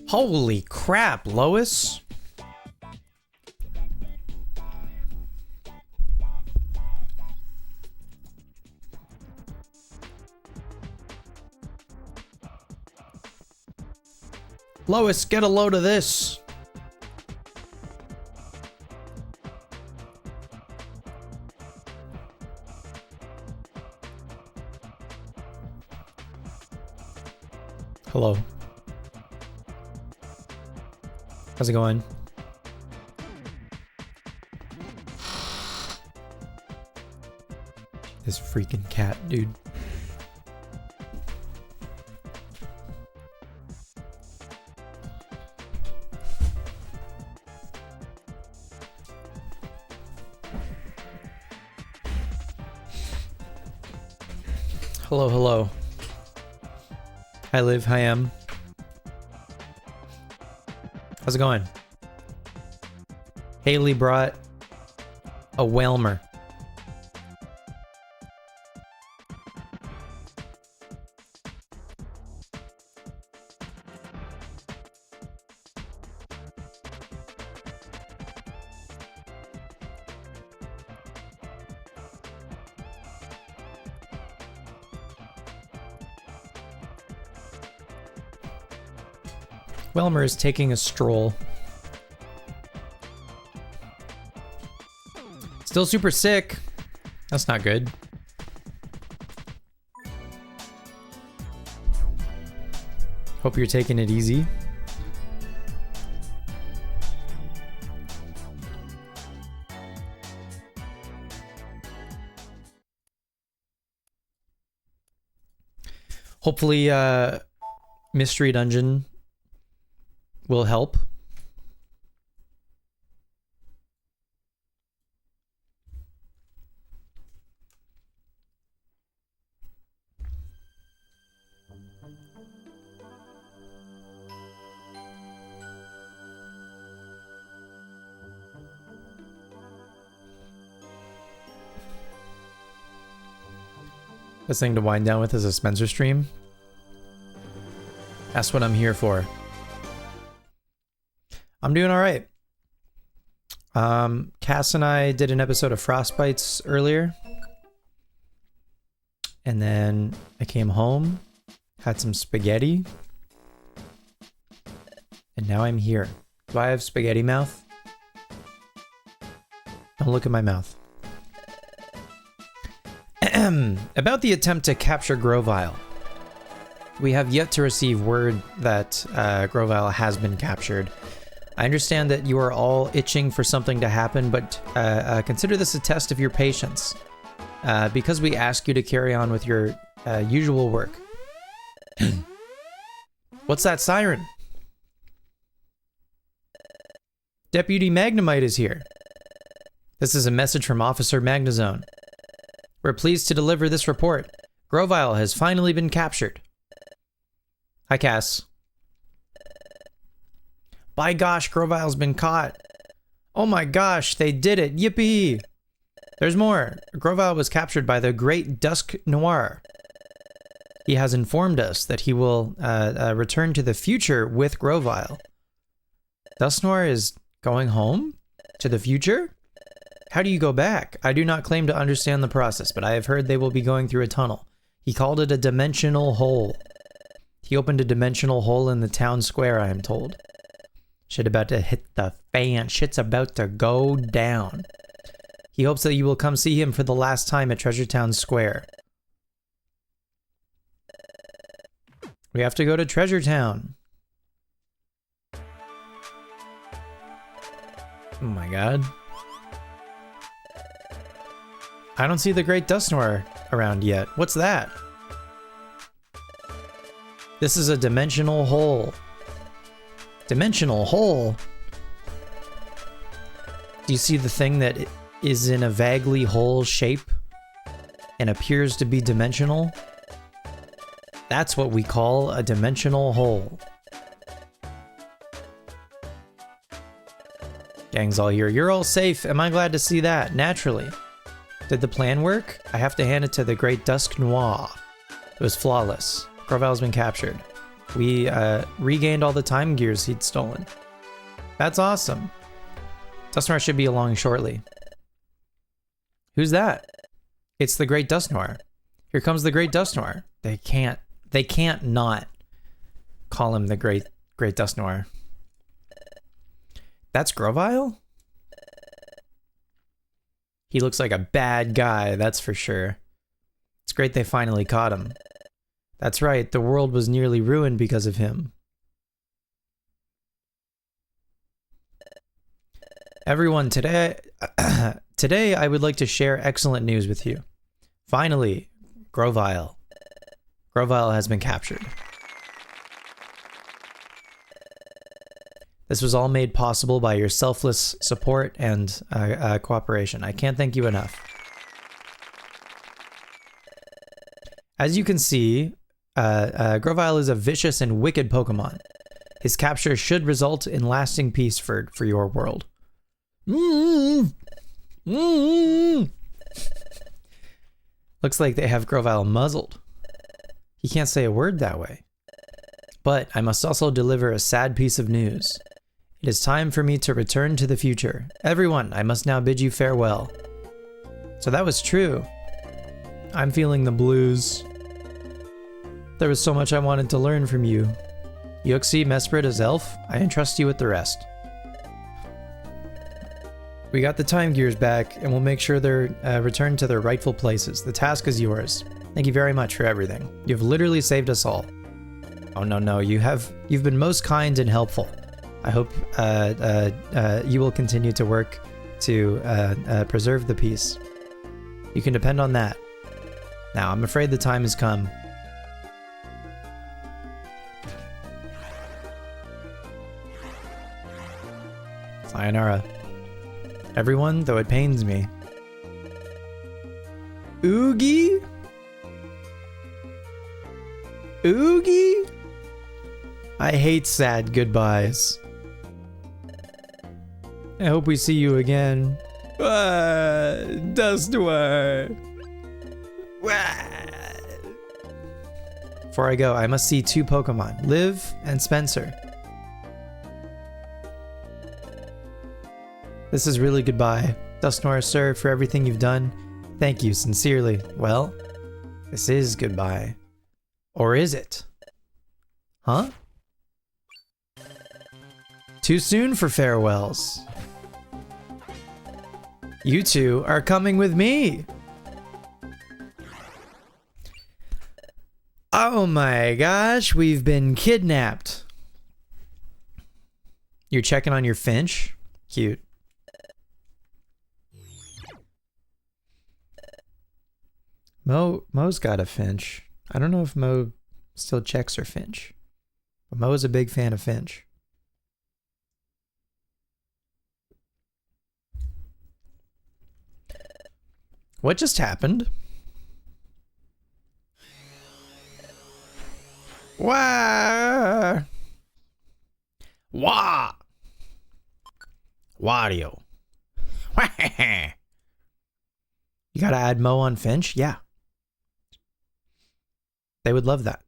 Holy crap, Lois. Lois, get a load of this. Hello. How's it going? This freaking cat, dude. Hello, hello. Hi, Liv. Hi, Em. How's it going? Haley brought a Whalmer. Whalmer is taking a stroll. Still super sick. That's not good. Hope you're taking it easy. Hopefully, Mystery Dungeon will help. Best thing to wind down with is a Spencer stream. That's what I'm here for. I'm doing all right. Cass and I did an episode of Frostbites earlier. And then I came home, had some spaghetti. And now I'm here. Do I have spaghetti mouth? Don't look at my mouth. About the attempt to capture Grovyle. We have yet to receive word that Grovyle has been captured. I understand that you are all itching for something to happen, but consider this a test of your patience. Because we ask you to carry on with your usual work. What's that siren? Deputy Magnemite is here. This is a message from Officer Magnezone. We're pleased to deliver this report. Grovyle has finally been captured. Hi, Cass. By gosh, Grovyle's been caught. Oh my gosh, they did it. Yippee! There's more. Grovyle was captured by the Great Dusk Noir. He has informed us that he will return to the future with Grovyle. Dusk Noir is going home? To the future? How do you go back? I do not claim to understand the process, but I have heard they will be going through a tunnel. He called it a dimensional hole. He opened a dimensional hole in the town square, I am told. Shit about to hit the fan. Shit's about to go down. He hopes that you will come see him for the last time at Treasure Town Square. We have to go to Treasure Town. Oh my god. I don't see the Great Dusknoir around yet. What's that? This is a dimensional hole. Dimensional hole? Do you see the thing that is in a vaguely hole shape and appears to be dimensional? That's what we call a dimensional hole. Gang's all here. You're all safe. Am I glad to see that? Naturally. Did the plan work? I have to hand it to the Great Dusknoir. It was flawless. Grovowl's been captured. We regained all the time gears he'd stolen. That's awesome. Dusknoir should be along shortly. Who's that? It's the Great Dusknoir. Here comes the Great Dusknoir. They can't not call him the Great Dusknoir. That's Grovyle? He looks like a bad guy, that's for sure. It's great they finally caught him. That's right, the world was nearly ruined because of him. Everyone, today I would like to share excellent news with you. Finally, Grovyle has been captured. This was all made possible by your selfless support and cooperation. I can't thank you enough. As you can see, Grovyle is a vicious and wicked Pokemon. His capture should result in lasting peace for your world. Looks like they have Grovyle muzzled. He can't say a word that way. But I must also deliver a sad piece of news. It is time for me to return to the future. Everyone, I must now bid you farewell. So that was true. I'm feeling the blues. There was so much I wanted to learn from you. Yuxi, Mesprit as elf, I entrust you with the rest. We got the time gears back, and we'll make sure they're returned to their rightful places. The task is yours. Thank you very much for everything. You've literally saved us all. Oh no, you've been most kind and helpful. I hope you will continue to work to preserve the peace. You can depend on that. Now, I'm afraid the time has come. Sayonara. Everyone, though it pains me. Oogie? Oogie? I hate sad goodbyes. I hope we see you again. Dusknoir. Before I go, I must see two Pokemon, Liv and Spencer. This is really goodbye. Dusknoir, sir, for everything you've done. Thank you, sincerely. Well, this is goodbye. Or is it? Huh? Too soon for farewells. You two are coming with me. Oh my gosh, we've been kidnapped. You're checking on your Finch? Cute. Mo's got a Finch. I don't know if Mo still checks her Finch. But Mo is a big fan of Finch. What just happened? Wah! Wah! Wario. You gotta add Mo on Finch? Yeah. They would love that.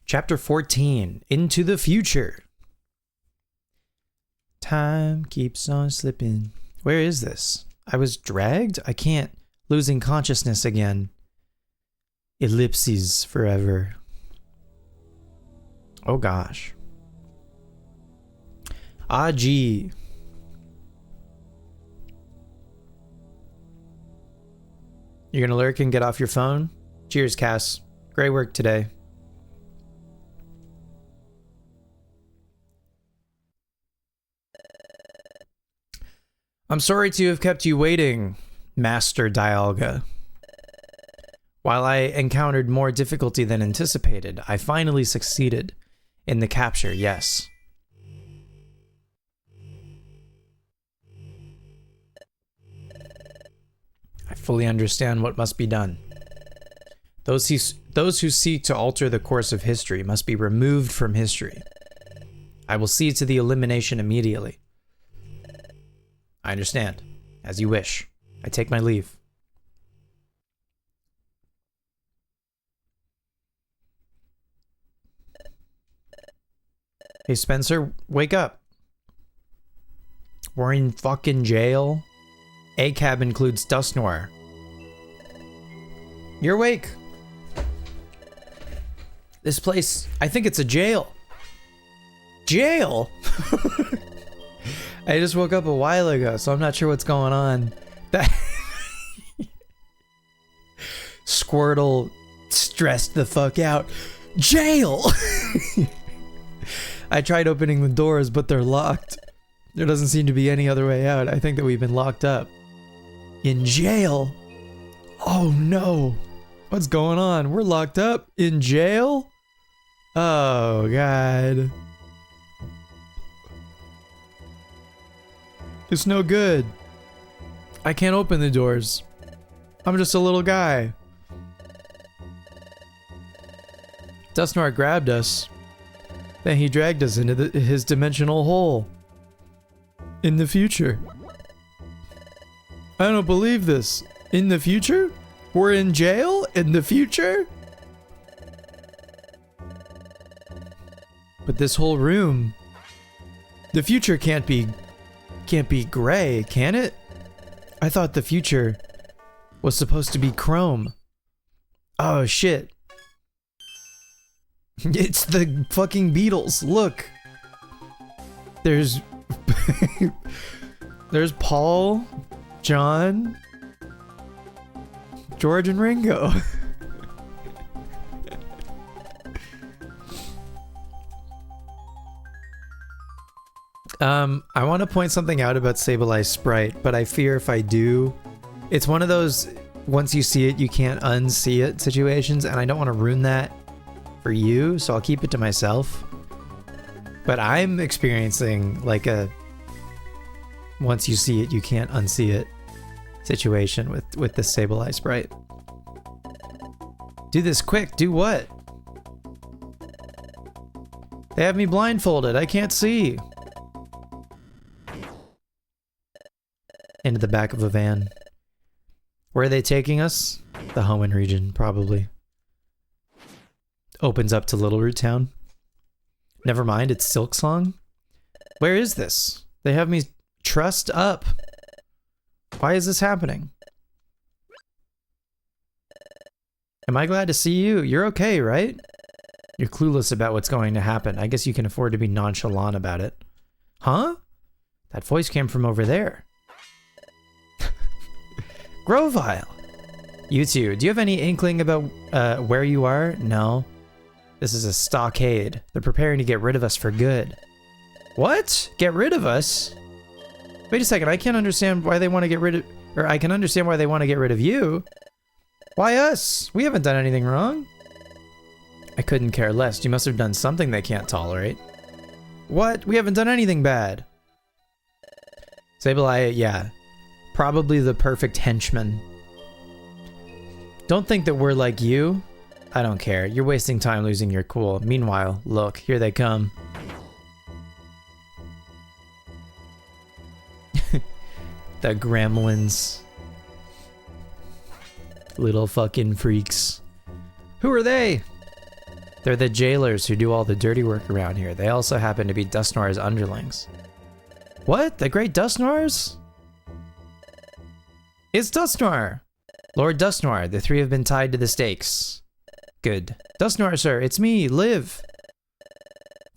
Chapter 14, Into the Future. Time keeps on slipping. Where is this? I was dragged? I can't. Losing consciousness again. Ellipses forever. Oh gosh. Ah, gee. You're gonna lurk and get off your phone? Cheers, Cass. Great work today. I'm sorry to have kept you waiting, Master Dialga. While I encountered more difficulty than anticipated, I finally succeeded in the capture, yes. I fully understand what must be done. Those who seek to alter the course of history must be removed from history. I will see to the elimination immediately. I understand. As you wish. I take my leave. Hey Spencer, wake up. We're in fucking jail. ACAB includes Dust Noir. You're awake. This place, I think it's a jail. Jail? I just woke up a while ago, so I'm not sure what's going on. That Squirtle stressed the fuck out. Jail! I tried opening the doors, but they're locked. There doesn't seem to be any other way out. I think that we've been locked up. In jail? Oh no. What's going on? We're locked up in jail? Oh god. It's no good. I can't open the doors. I'm just a little guy. Dust Noir grabbed us. Then he dragged us into his dimensional hole. In the future. I don't believe this. In the future? We're in jail? In the future? But this whole room... The future can't be gray, can it? I thought the future was supposed to be chrome. Oh shit. It's the fucking Beatles. Look. There's there's Paul, John, George, and Ringo. I want to point something out about Sableye Sprite, but I fear if I do, it's one of those once you see it, you can't unsee it situations, and I don't want to ruin that for you, so I'll keep it to myself. But I'm experiencing like a once you see it, you can't unsee it situation with the Sableye Sprite. Do this quick. Do what? They have me blindfolded. I can't see. Into the back of a van. Where are they taking us? The Hoenn region, probably. Opens up to Littleroot Town. Never mind, it's Silksong. Where is this? They have me trussed up. Why is this happening? Am I glad to see you? You're okay, right? You're clueless about what's going to happen. I guess you can afford to be nonchalant about it. Huh? That voice came from over there. Grovyle! You two, do you have any inkling about where you are? No. This is a stockade. They're preparing to get rid of us for good. What? Get rid of us? Wait a second, I can't understand why they want to get rid of... Or I can understand why they want to get rid of you. Why us? We haven't done anything wrong. I couldn't care less. You must have done something they can't tolerate. What? We haven't done anything bad. Sableye, yeah. Probably the perfect henchman. Don't think that we're like you. I don't care. You're wasting time losing your cool. Meanwhile, look, here they come. The gremlins. Little fucking freaks. Who are they? They're the jailers who do all the dirty work around here. They also happen to be Dust Noir's underlings. What? The Great Dust Noirs? It's Dust Noir! Lord Dust Noir, the three have been tied to the stakes. Good. Dust Noir, sir, it's me, Liv.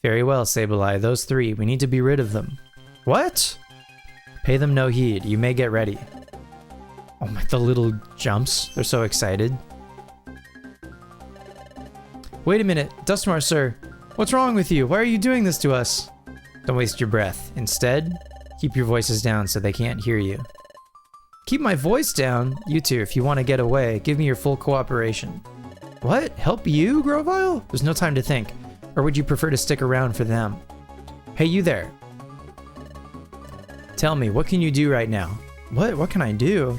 Very well, Sableye, those three, we need to be rid of them. What? Pay them no heed, you may get ready. Oh my, the little jumps, they're so excited. Wait a minute, Dusknoir, sir. What's wrong with you? Why are you doing this to us? Don't waste your breath. Instead, keep your voices down so they can't hear you. Keep my voice down? You two, if you want to get away, give me your full cooperation. What? Help you, Grovyle? There's no time to think. Or would you prefer to stick around for them? Hey, you there. Tell me, what can you do right now? What can I do?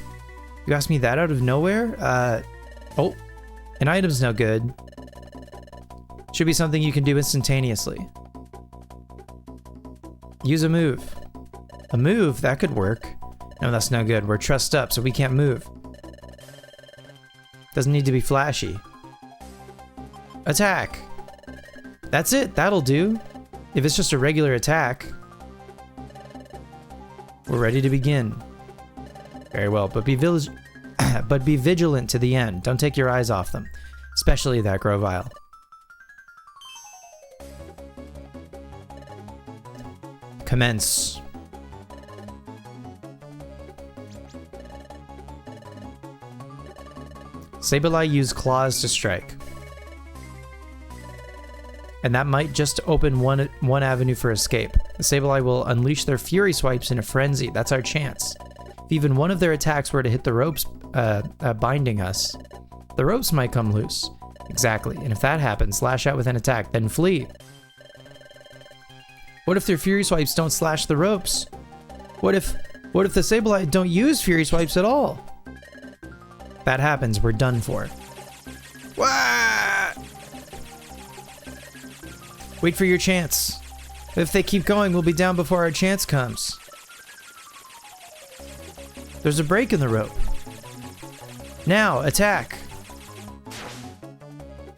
You asked me that out of nowhere? Oh, an item's no good. Should be something you can do instantaneously. Use a move. A move? That could work. No, that's no good. We're trussed up, so we can't move. Doesn't need to be flashy. Attack! That's it, that'll do. If it's just a regular attack. We're ready to begin. Very well, but be vigilant to the end. Don't take your eyes off them. Especially that Grovyle. Commence. Sableye used claws to strike. And that might just open one avenue for escape. The Sableye will unleash their Fury Swipes in a frenzy. That's our chance. If even one of their attacks were to hit the ropes binding us, the ropes might come loose. Exactly, and if that happens, lash out with an attack, then flee. What if their Fury Swipes don't slash the ropes? What if the Sableye don't use Fury Swipes at all? If that happens, we're done for. Wah! Wait for your chance. If they keep going, we'll be down before our chance comes. There's a break in the rope. Now, attack.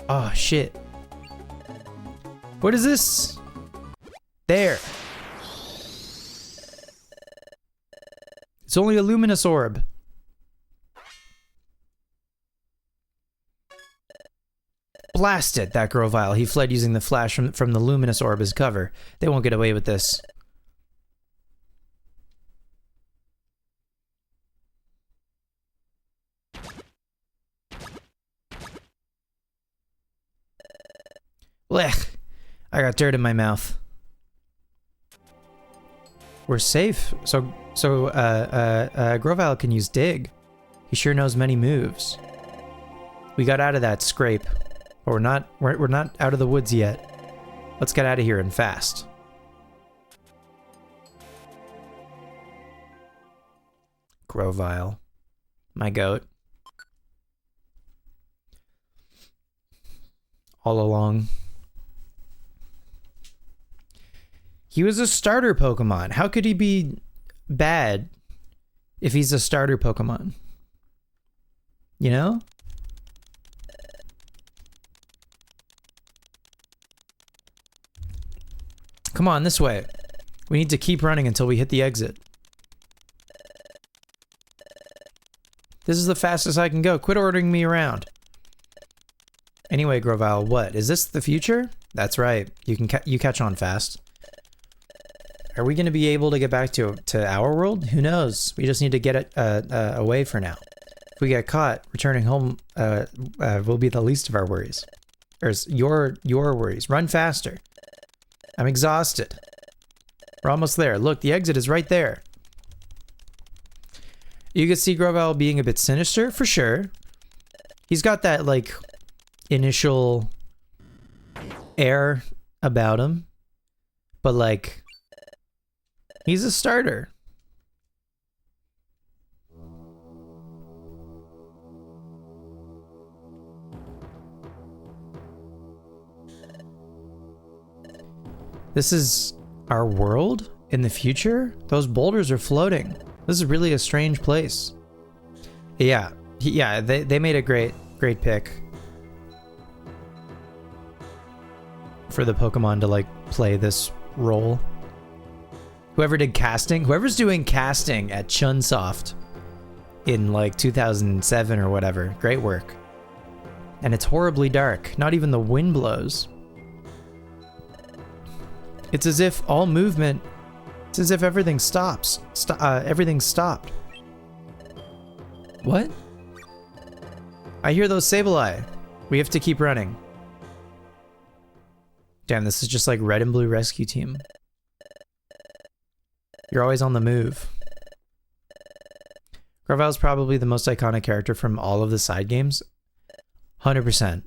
Oh, shit. What is this? There. It's only a luminous orb. Blasted, that Grovyle. He fled using the flash from the luminous orb as cover. They won't get away with this. Blech. I got dirt in my mouth. We're safe. So Grovyle can use dig. He sure knows many moves. We got out of that scrape, but we're not out of the woods yet. Let's get out of here and fast. Grovyle, my goat. All along. He was a starter Pokemon. How could he be bad if he's a starter Pokemon? You know? Come on, this way. We need to keep running until we hit the exit. This is the fastest I can go. Quit ordering me around. Anyway, Grovyle, what? Is this the future? That's right. You catch on fast. Are we going to be able to get back to our world? Who knows? We just need to get it away for now. If we get caught, returning home will be the least of our worries. Or your worries. Run faster. I'm exhausted. We're almost there. Look, the exit is right there. You can see Grovyle being a bit sinister, for sure. He's got that, like, initial air about him. But, like, he's a starter. This is our world in the future? Those boulders are floating. This is really a strange place. Yeah, they made a great pick for the Pokemon to, like, play this role. Whoever did casting, whoever's doing casting at Chunsoft in, like, 2007 or whatever, great work. And it's horribly dark. Not even the wind blows. It's as if all movement, it's as if everything stops. Everything's stopped. What? I hear those Sableye. We have to keep running. Damn, this is just like Red and Blue Rescue Team. You're always on the move. Grovyle's probably the most iconic character from all of the side games. 100%.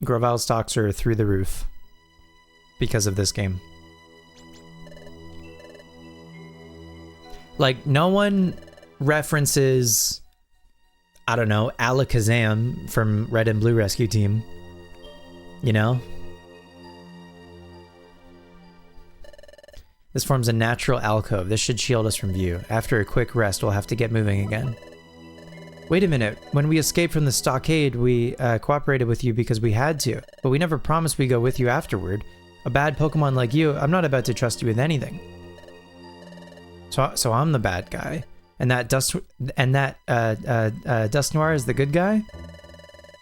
Grovyle stocks are through the roof because of this game. Like, no one references, I don't know, Alakazam from Red and Blue Rescue Team. You know? This forms a natural alcove. This should shield us from view. After a quick rest, we'll have to get moving again. Wait a minute. When we escaped from the stockade, we cooperated with you because we had to. But we never promised we'd go with you afterward. A bad Pokemon like you, I'm not about to trust you with anything. So I'm the bad guy. And that Dusknoir is the good guy?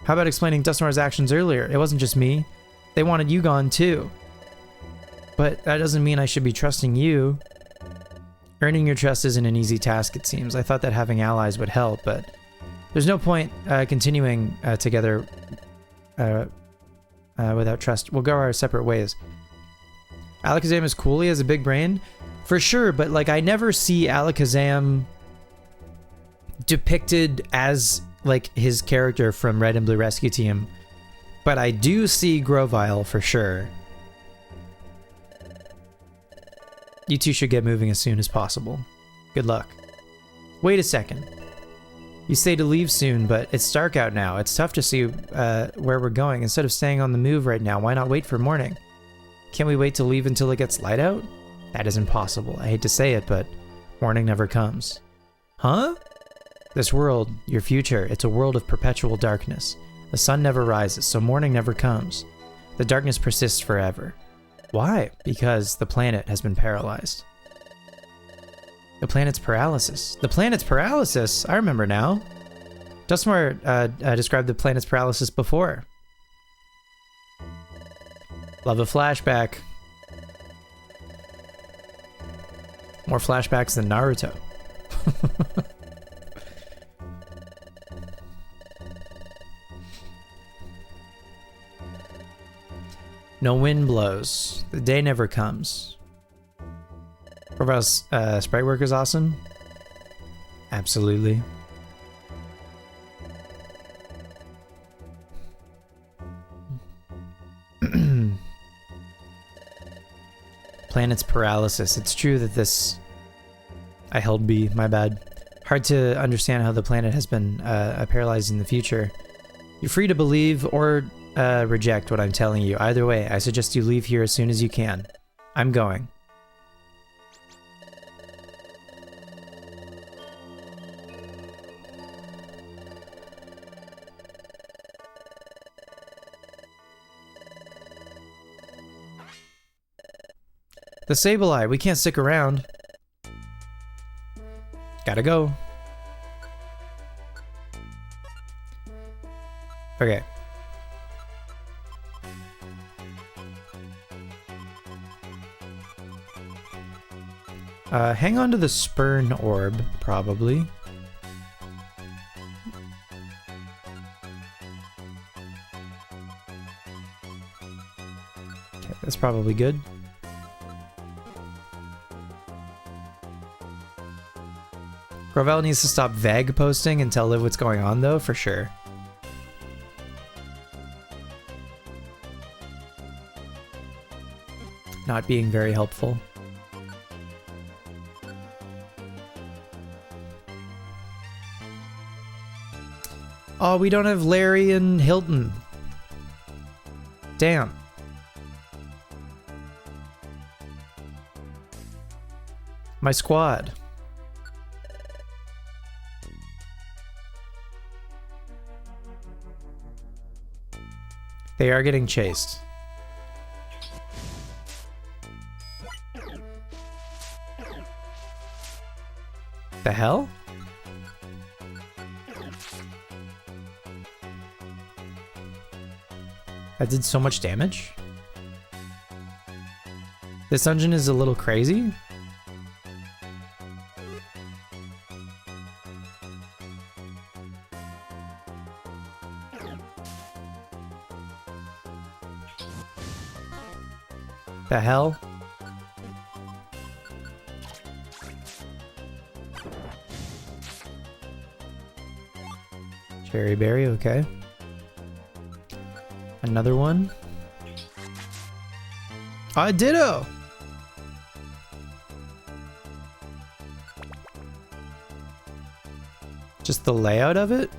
How about explaining Dusknoir's actions earlier? It wasn't just me. They wanted you gone too. But that doesn't mean I should be trusting you. Earning your trust isn't an easy task, it seems. I thought that having allies would help, but there's no point continuing together without trust. We'll go our separate ways. Alakazam is cool. He has a big brain. For sure, but like I never see Alakazam depicted as like his character from Red and Blue Rescue Team. But I do see Grovyle for sure. You two should get moving as soon as possible. Good luck. Wait a second. You say to leave soon, but it's dark out now. It's tough to see where we're going. Instead of staying on the move right now, why not wait for morning? Can't we wait to leave until it gets light out? That is impossible. I hate to say it, but morning never comes. Huh? This world, your future, it's a world of perpetual darkness. The sun never rises, so morning never comes. The darkness persists forever. Why? Because the planet has been paralyzed. The planet's paralysis. The planet's paralysis? I remember now. Dusknoir described the planet's paralysis before. Love a flashback. More flashbacks than Naruto. No wind blows. The day never comes. Grovyle's sprite work is awesome. Absolutely. Planet's paralysis. It's true that this... I held B, my bad. Hard to understand how the planet has been paralyzed in the future. You're free to believe or reject what I'm telling you. Either way, I suggest you leave here as soon as you can. I'm going. The Sableye, we can't stick around. Gotta go. Okay. Hang on to the Spurn Orb, probably. Okay, that's probably good. Grovyle needs to stop vague posting and tell Liv what's going on, though, for sure. Not being very helpful. Oh, we don't have Larry and Hilton. Damn. My squad. They are getting chased. The hell? That did so much damage? This dungeon is a little crazy. The hell? Cherry berry, okay. Another one. Ah, ditto! Just the layout of it?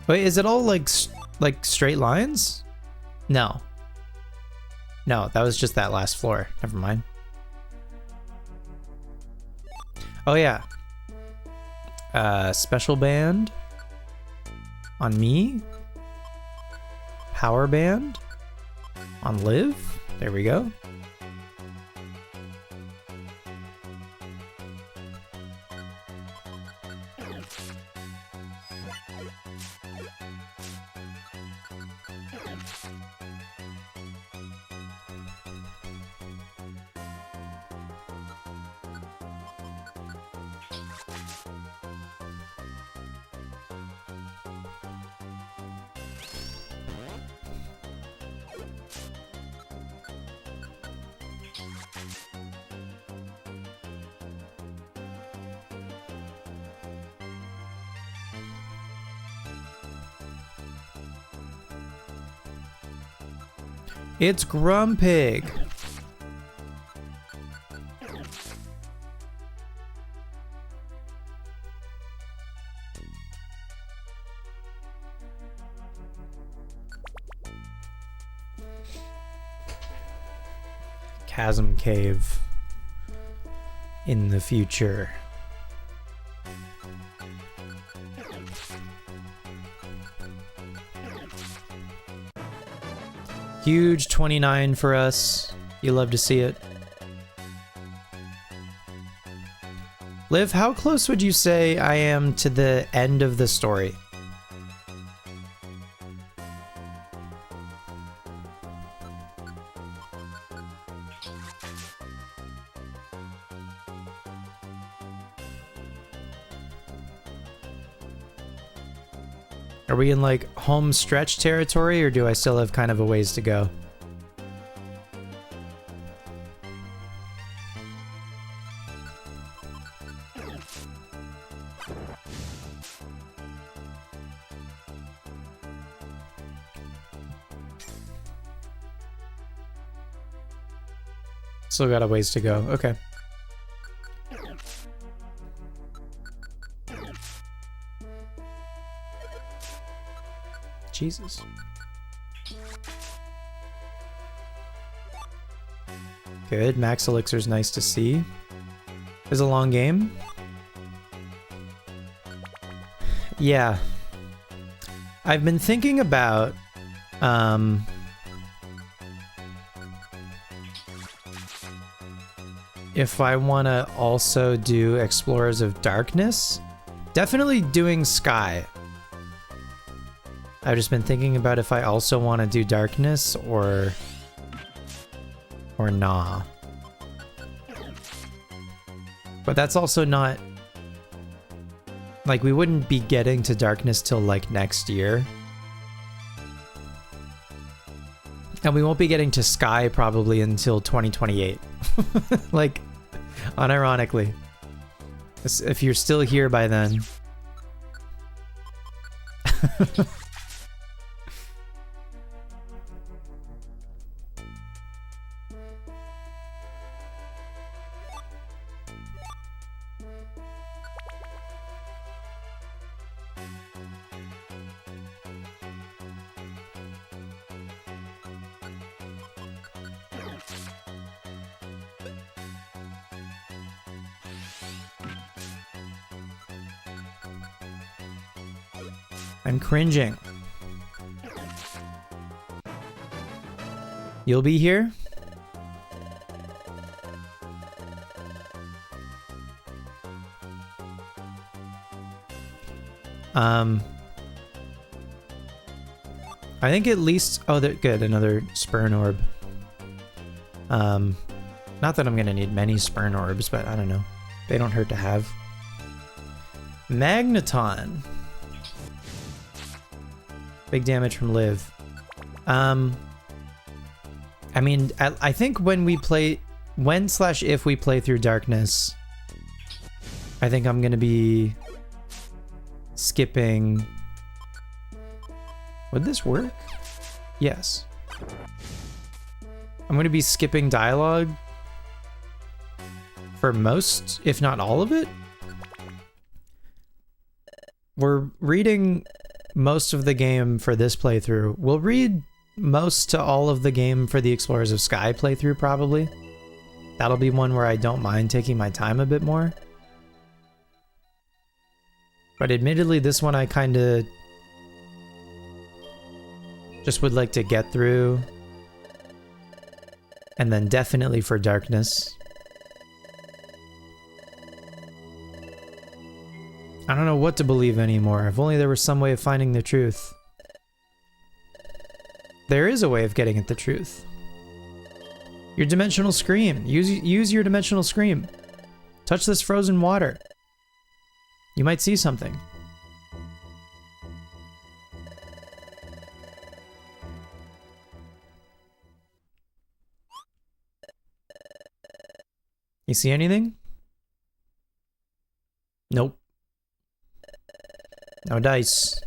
Wait, is it all like straight lines? No. No, that was just that last floor. Never mind. Oh yeah. Special band. On me. Power band. On Liv. There we go. It's Grumpig. Chasm Cave in the future. Huge 29 for us. You love to see it. Liv, how close would you say I am to the end of the story? Are we in like home stretch territory, or do I still have kind of a ways to go? Still got a ways to go. Okay. Jesus. Good. Max Elixir's nice to see. Is a long game. Yeah. I've been thinking about if I want to also do Explorers of Darkness. Definitely doing Sky. I've just been thinking about if I also want to do Darkness or nah. But that's also not... Like, we wouldn't be getting to Darkness till, like, next year. And we won't be getting to Sky probably until 2028. Like, unironically. If you're still here by then. I'm cringing. You'll be here? I think at least... Oh, they're good. Another Spurn Orb. Not that I'm gonna need many Spurn Orbs, but I don't know. They don't hurt to have. Magneton. Big damage from Liv. I I mean, I think when slash if we play through Darkness, I think I'm gonna be skipping. Would this work? Yes. I'm gonna be skipping dialogue for most, if not all of it. We're reading most of the game for this playthrough. We'll read most to all of the game for the Explorers of Sky playthrough, probably. That'll be one where I don't mind taking my time a bit more. But admittedly, this one I kind of just would like to get through. And then definitely for Darkness. I don't know what to believe anymore. If only there was some way of finding the truth. There is a way of getting at the truth. Your dimensional scream. Use your dimensional scream. Touch this frozen water. You might see something. You see anything? Nope. No dice.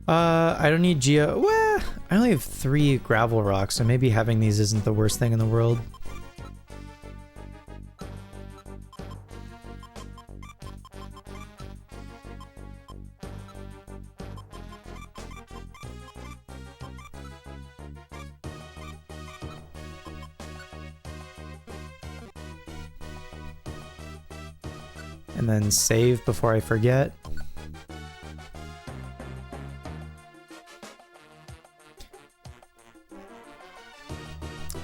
I don't need geo. Well, I only have 3 gravel rocks, so maybe having these isn't the worst thing in the world. And then save before I forget.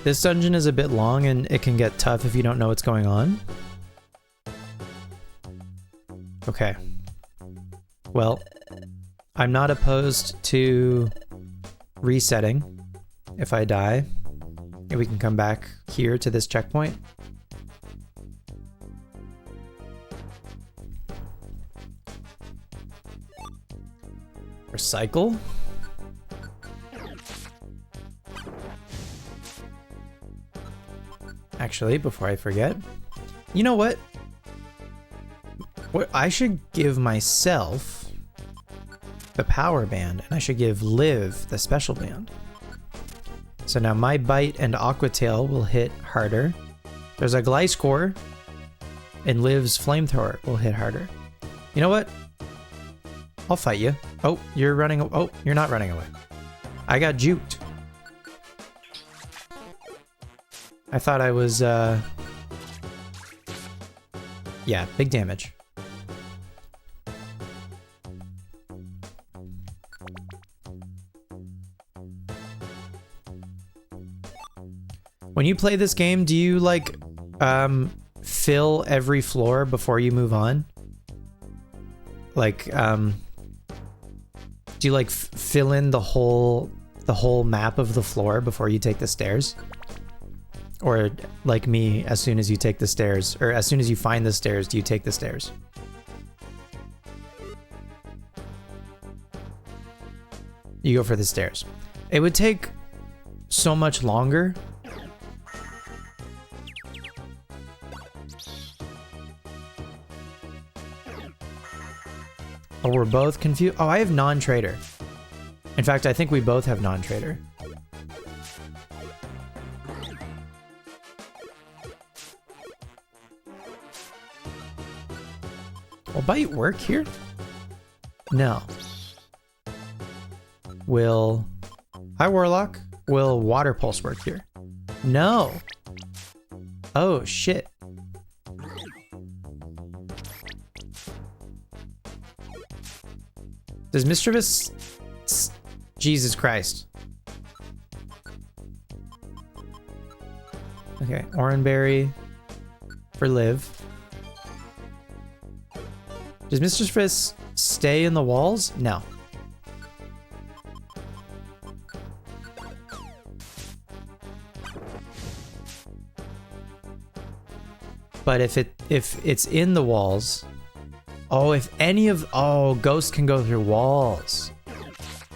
This dungeon is a bit long and it can get tough if you don't know what's going on. Okay. Well, I'm not opposed to resetting if I die. And we can come back here to this checkpoint. Recycle. Actually, before I forget, you know what? I should give myself the power band, and I should give Liv the special band. So now my Bite and Aqua Tail will hit harder. There's a Gliscor, and Liv's Flamethrower will hit harder. You know what? I'll fight you. Oh, you're running. Oh, you're not running away. I got juked. I thought I was, yeah, big damage. When you play this game, do you, like, fill every floor before you move on? Like, do you, like, fill in the whole map of the floor before you take the stairs? Or, like me, as soon as you take the stairs, or as soon as you find the stairs, do you take the stairs? You go for the stairs. It would take so much longer. Oh, we're both confused. Oh, I have non-trader. In fact, I think we both have non-trader. Will Bite work here? No. Will... Hi, Warlock. Will Water Pulse work here? No. Oh, shit. Does Mischievous... Jesus Christ. Okay, Oranberry for Liv. Does Mischievous stay in the walls? No. But if it's in the walls, oh, if any of ghosts can go through walls.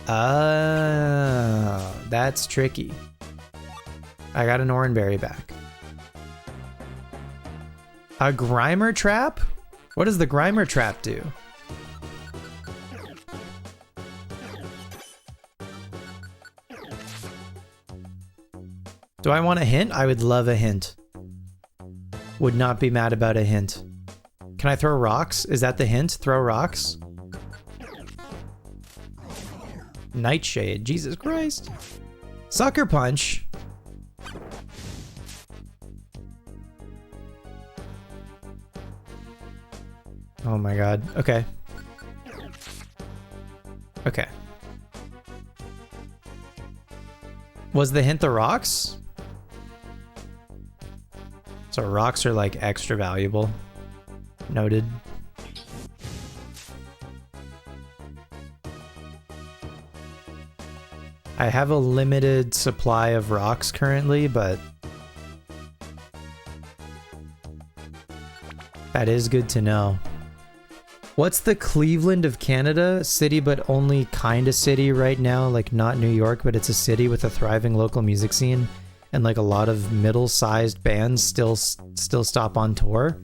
Oh, that's tricky. I got an Oranberry back. A Grimer trap? What does the Grimer trap do? Do I want a hint? I would love a hint. Would not be mad about a hint. Can I throw rocks? Is that the hint? Throw rocks? Nightshade. Jesus Christ. Sucker Punch. Oh my god. Okay. Okay. Was the hint the rocks? So rocks are like extra valuable. Noted. I have a limited supply of rocks currently, but that is good to know. What's the Cleveland of Canada? City, but only kind of city right now. Like not New York, but it's a city with a thriving local music scene. And like a lot of middle-sized bands still stop on tour.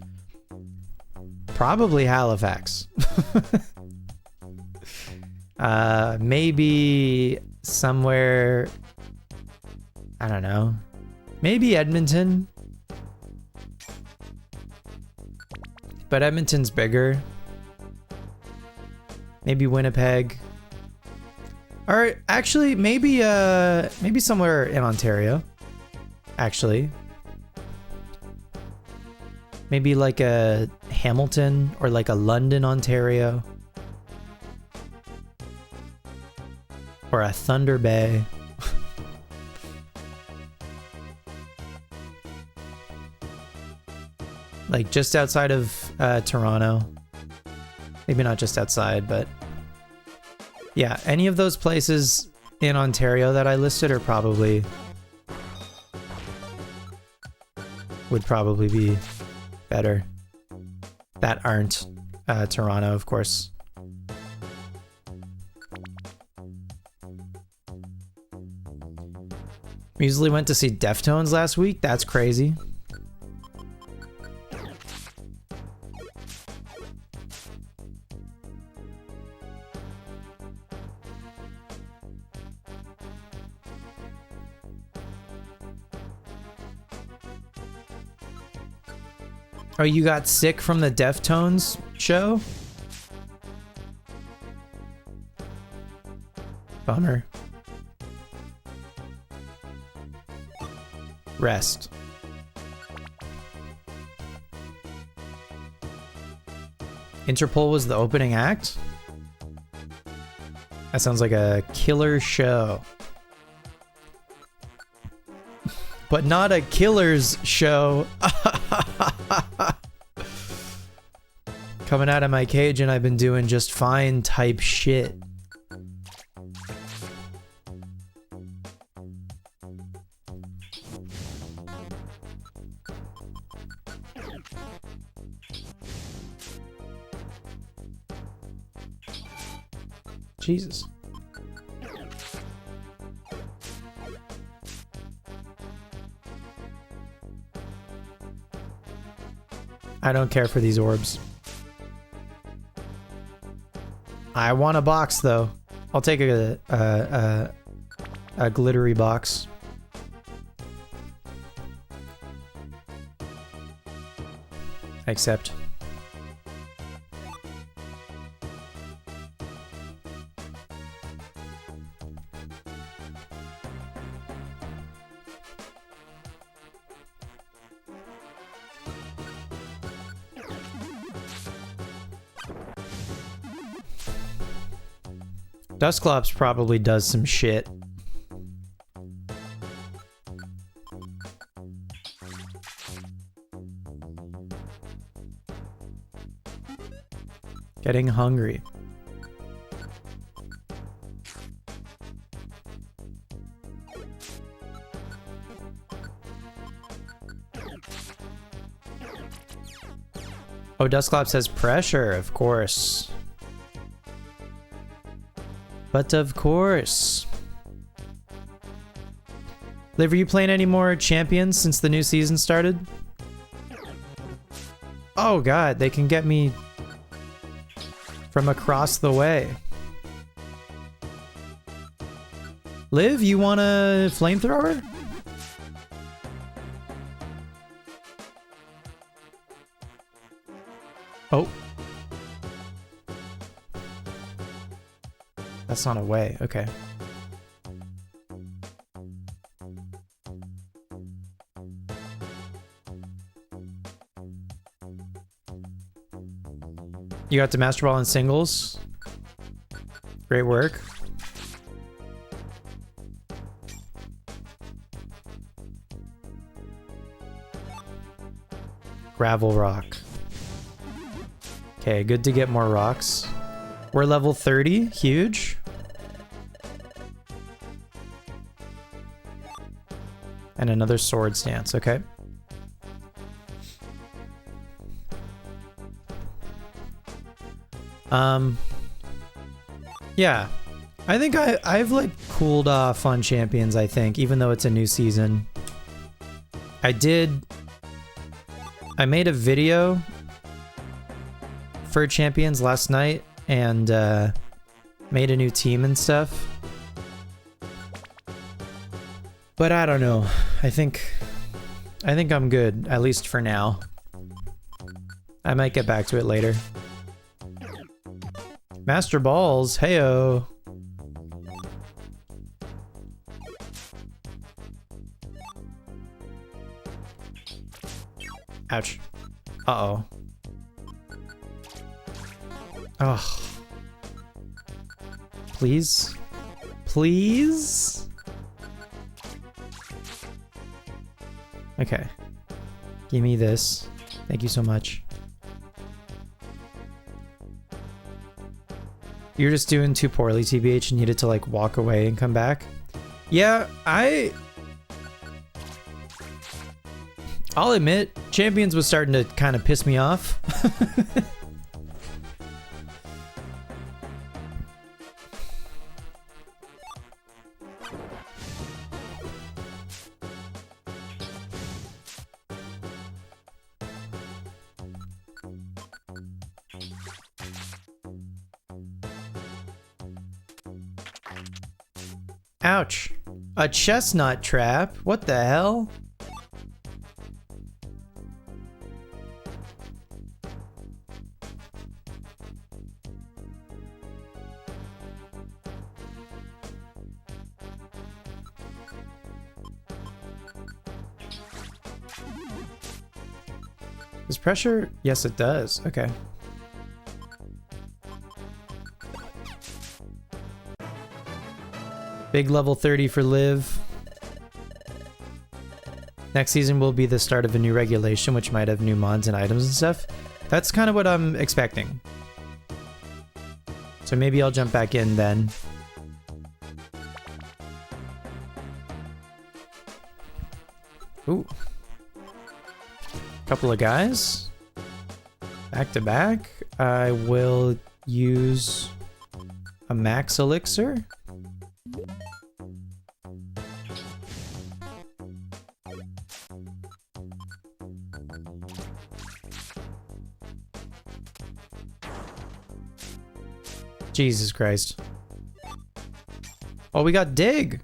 Probably Halifax. Maybe somewhere, I don't know. Maybe Edmonton. But Edmonton's bigger. Maybe Winnipeg. Or actually, maybe somewhere in Ontario. Actually. Maybe like a Hamilton or like a London, Ontario. Or a Thunder Bay. Like just outside of Toronto. Maybe not just outside, but yeah, any of those places in Ontario that I listed are probably would probably be better. That aren't Toronto, of course. Muesli went to see Deftones last week. That's crazy. Oh, you got sick from the Deftones show? Bummer. Rest. Interpol was the opening act? That sounds like a killer show. But not a killer's show. Coming out of my cage and I've been doing just fine type shit. Jesus. I don't care for these orbs. I want a box though. I'll take a glittery box. Accept. Dusclops probably does some shit. Getting hungry. Dusclops has pressure, of course. But of course. Liv, are you playing any more champions since the new season started? Oh god, they can get me from across the way. Liv, you want a flamethrower? Oh. That's not a way, okay. You got to Master Ball in singles. Great work. Gravel rock. Okay, good to get more rocks. We're level 30, huge. And another sword stance, okay. Yeah. I think I've like cooled off on champions, I think, even though it's a new season. I made a video for champions last night and made a new team and stuff. But I don't know. I think I'm good, at least for now. I might get back to it later. Master Balls, heyo. Ouch. Uh-oh. Ugh. Please? Please? Okay. Give me this. Thank you so much. You're just doing too poorly, TBH, and needed to like walk away and come back. Yeah, I'll admit, champions was starting to kind of piss me off. Ouch. A chestnut trap? What the hell? Does pressure? Yes, it does. Okay. Big level 30 for Liv. Next season will be the start of a new regulation, which might have new mods and items and stuff. That's kind of what I'm expecting. So maybe I'll jump back in then. Ooh. Couple of guys. Back to back. I will use a max elixir. Jesus Christ. Oh, we got dig.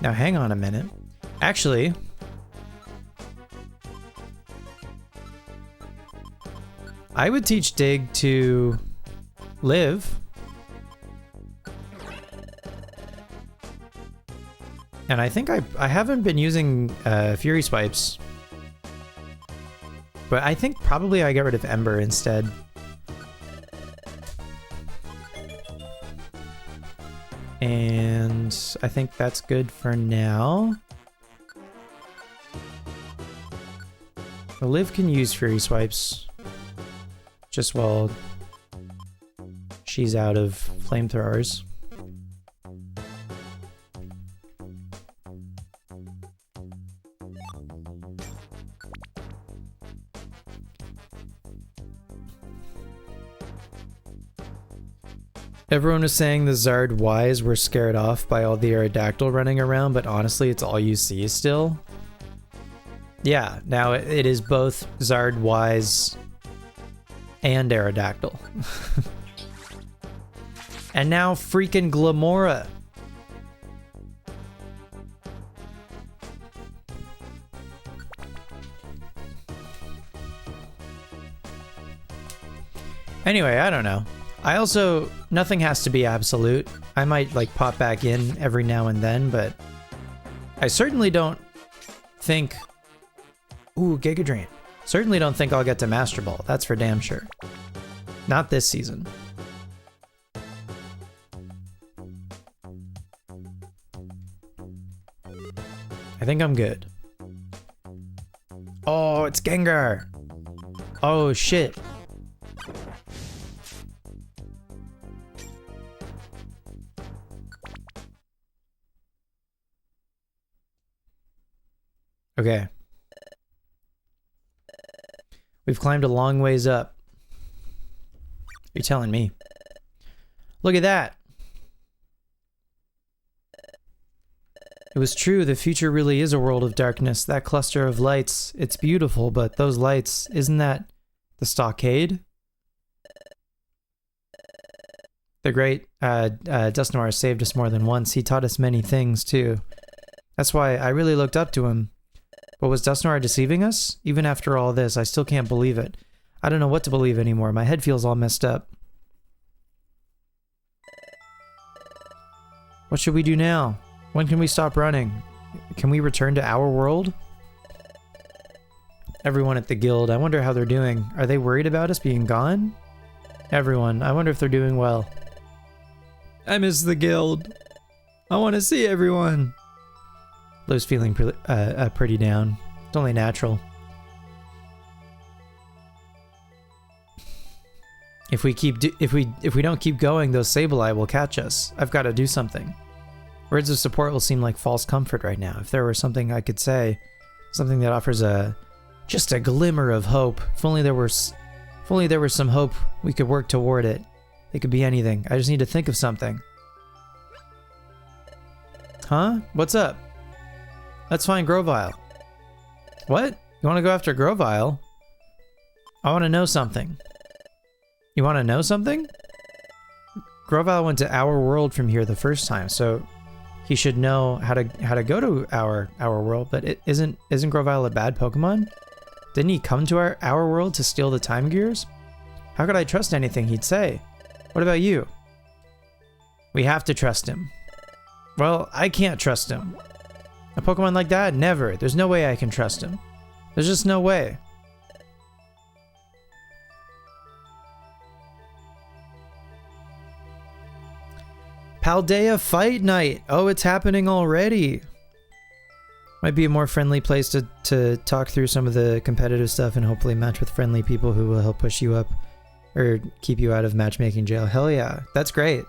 Now hang on a minute. Actually, I would teach dig to Liv. And I think I haven't been using Fury Swipes. But I think probably I get rid of Ember instead. And I think that's good for now. Liv can use Fury Swipes just while she's out of flamethrowers. Everyone was saying the Zard Ys were scared off by all the Aerodactyl running around, but honestly, it's all you see still. Yeah, now it is both Zard Ys and Aerodactyl. And now freaking Glamora. Anyway, I don't know. I also, nothing has to be absolute. I might like pop back in every now and then, but I certainly don't think, ooh, Giga Drain. Certainly don't think I'll get to Master Ball. That's for damn sure. Not this season. I think I'm good. Oh, it's Gengar. Oh, shit. Okay. We've climbed a long ways up. You're telling me. Look at that. It was true, the future really is a world of darkness. That cluster of lights, it's beautiful, but those lights, isn't that the stockade? The great Dusknoir saved us more than once. He taught us many things, too. That's why I really looked up to him. But was Dusknoir deceiving us? Even after all this, I still can't believe it. I don't know what to believe anymore. My head feels all messed up. What should we do now? When can we stop running? Can we return to our world? Everyone at the guild, I wonder how they're doing. Are they worried about us being gone? Everyone, I wonder if they're doing well. I miss the guild. I want to see everyone. Lou's feeling pretty down. It's only natural. If we don't keep going, those Sableye will catch us. I've got to do something. Words of support will seem like false comfort right now. If there were something I could say, something that offers just a glimmer of hope. If only there was some hope, we could work toward it. It could be anything. I just need to think of something. Huh? What's up? Let's find Grovyle. What? You want to go after Grovyle? I want to know something. You want to know something? Grovyle went to our world from here the first time, so he should know how to go to our world. But isn't Grovyle a bad Pokemon? Didn't he come to our world to steal the Time Gears? How could I trust anything he'd say? What about you? We have to trust him. Well, I can't trust him. A Pokemon like that? Never. There's no way I can trust him. There's just no way. Paldea Fight Night! Oh, it's happening already! Might be a more friendly place to talk through some of the competitive stuff and hopefully match with friendly people who will help push you up or keep you out of matchmaking jail. Hell yeah, that's great.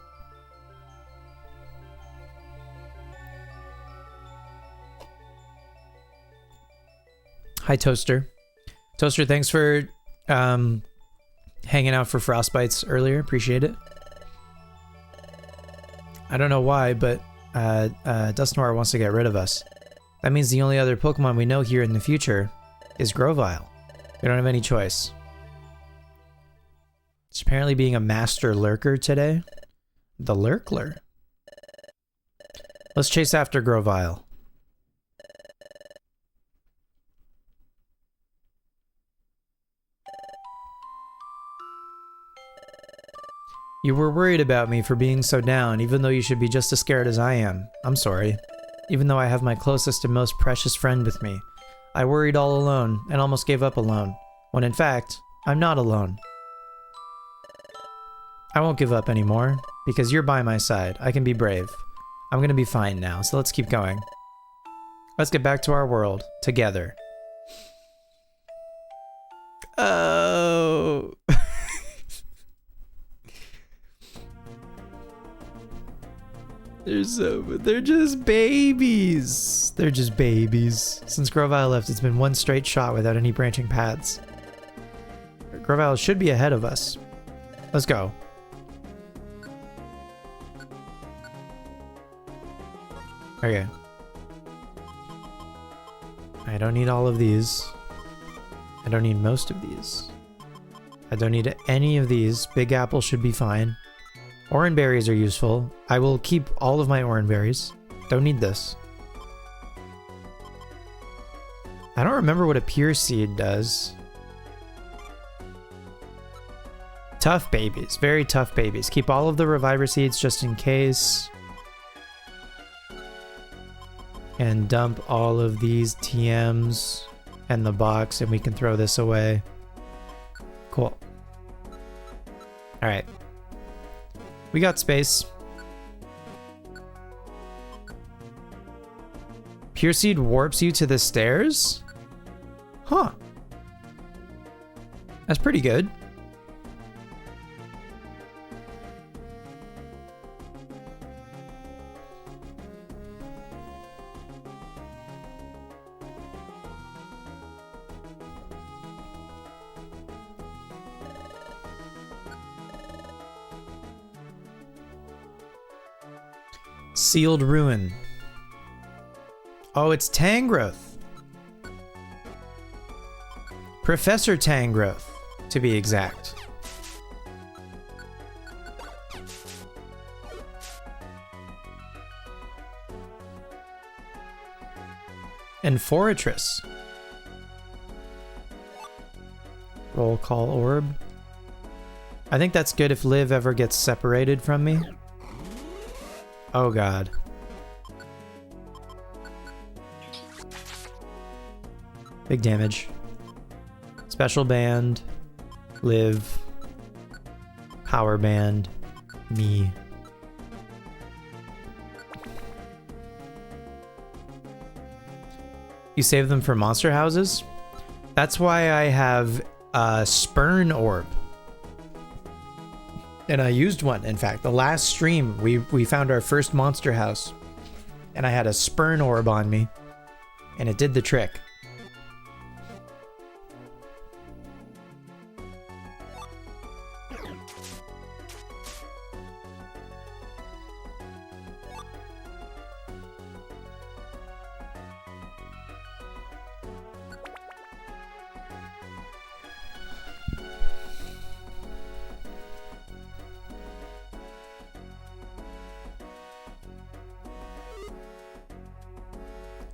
Hi, Toaster. Toaster, thanks for hanging out for Frostbites earlier. Appreciate it. I don't know why, but Dusknoir wants to get rid of us. That means the only other Pokemon we know here in the future is Grovyle. We don't have any choice. It's apparently being a master lurker today. The Lurkler. Let's chase after Grovyle. You were worried about me for being so down, even though you should be just as scared as I am. I'm sorry. Even though I have my closest and most precious friend with me, I worried all alone and almost gave up alone, when in fact, I'm not alone. I won't give up anymore, because you're by my side. I can be brave. I'm gonna be fine now, so let's keep going. Let's get back to our world, together. Oh... They're just babies. They're just babies. Since Grovyle left, it's been one straight shot without any branching paths. Grovyle should be ahead of us. Let's go. Okay. I don't need all of these. I don't need most of these. I don't need any of these. Big apple should be fine. Oran berries are useful. I will keep all of my oran berries. Don't need this. I don't remember what a pure seed does. Tough babies. Very tough babies. Keep all of the reviver seeds just in case. And dump all of these TMs and the box, and we can throw this away. Cool. Alright. We got space. Pure Seed warps you to the stairs? Huh. That's pretty good. Sealed Ruin. Oh, it's Tangrowth. Professor Tangrowth, to be exact. And Fortress. Roll call orb. I think that's good if Liv ever gets separated from me. Oh god. Big damage. Special band. Liv. Power band. Me. You save them for monster houses? That's why I have a Spurn orb. And I used one, in fact. The last stream, we found our first monster house. And I had a Spurn orb on me. And it did the trick.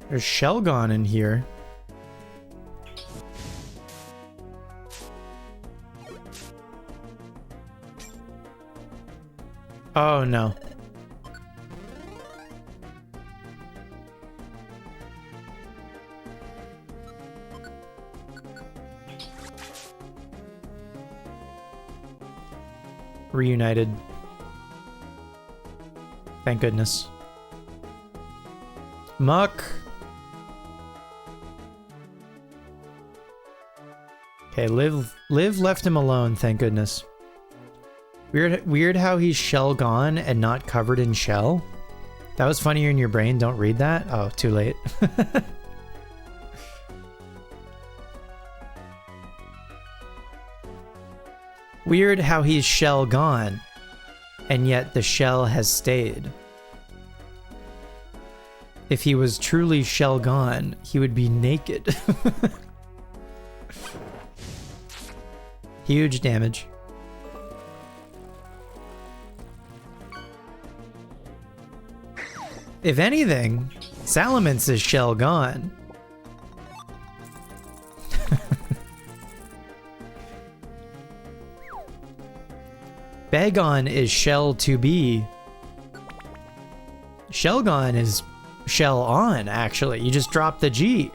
There's Shelgon in here. Oh no. Reunited. Thank goodness. Muck. Okay, Liv left him alone, thank goodness. Weird how he's shell gone and not covered in shell. That was funnier in your brain, don't read that. Oh, too late. Weird how he's shell gone, and yet the shell has stayed. If he was truly shell gone, he would be naked. Huge damage. If anything, Salamence is shell gone. Bagon is shell to be. Shelgon is shell on, actually. You just drop the G.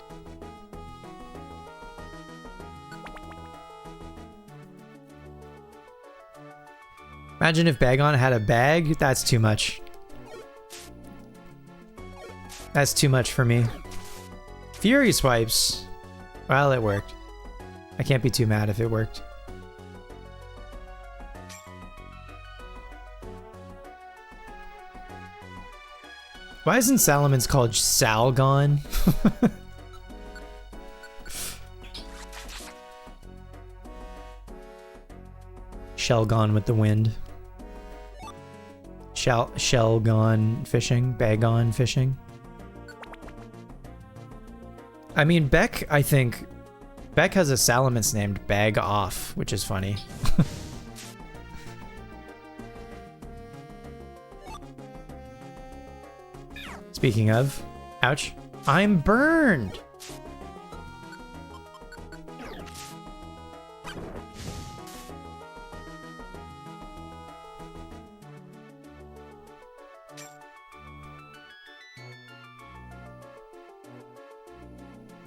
Imagine if Bagon had a bag. That's too much. That's too much for me. Fury Swipes. Well, it worked. I can't be too mad if it worked. Why isn't Salamence called Salgon? Shelgon with the wind. Shelgon fishing. Bagon fishing. I mean, Beck, I think... Beck has a Salamence named Bag Off, which is funny. Speaking of... Ouch. I'm burned!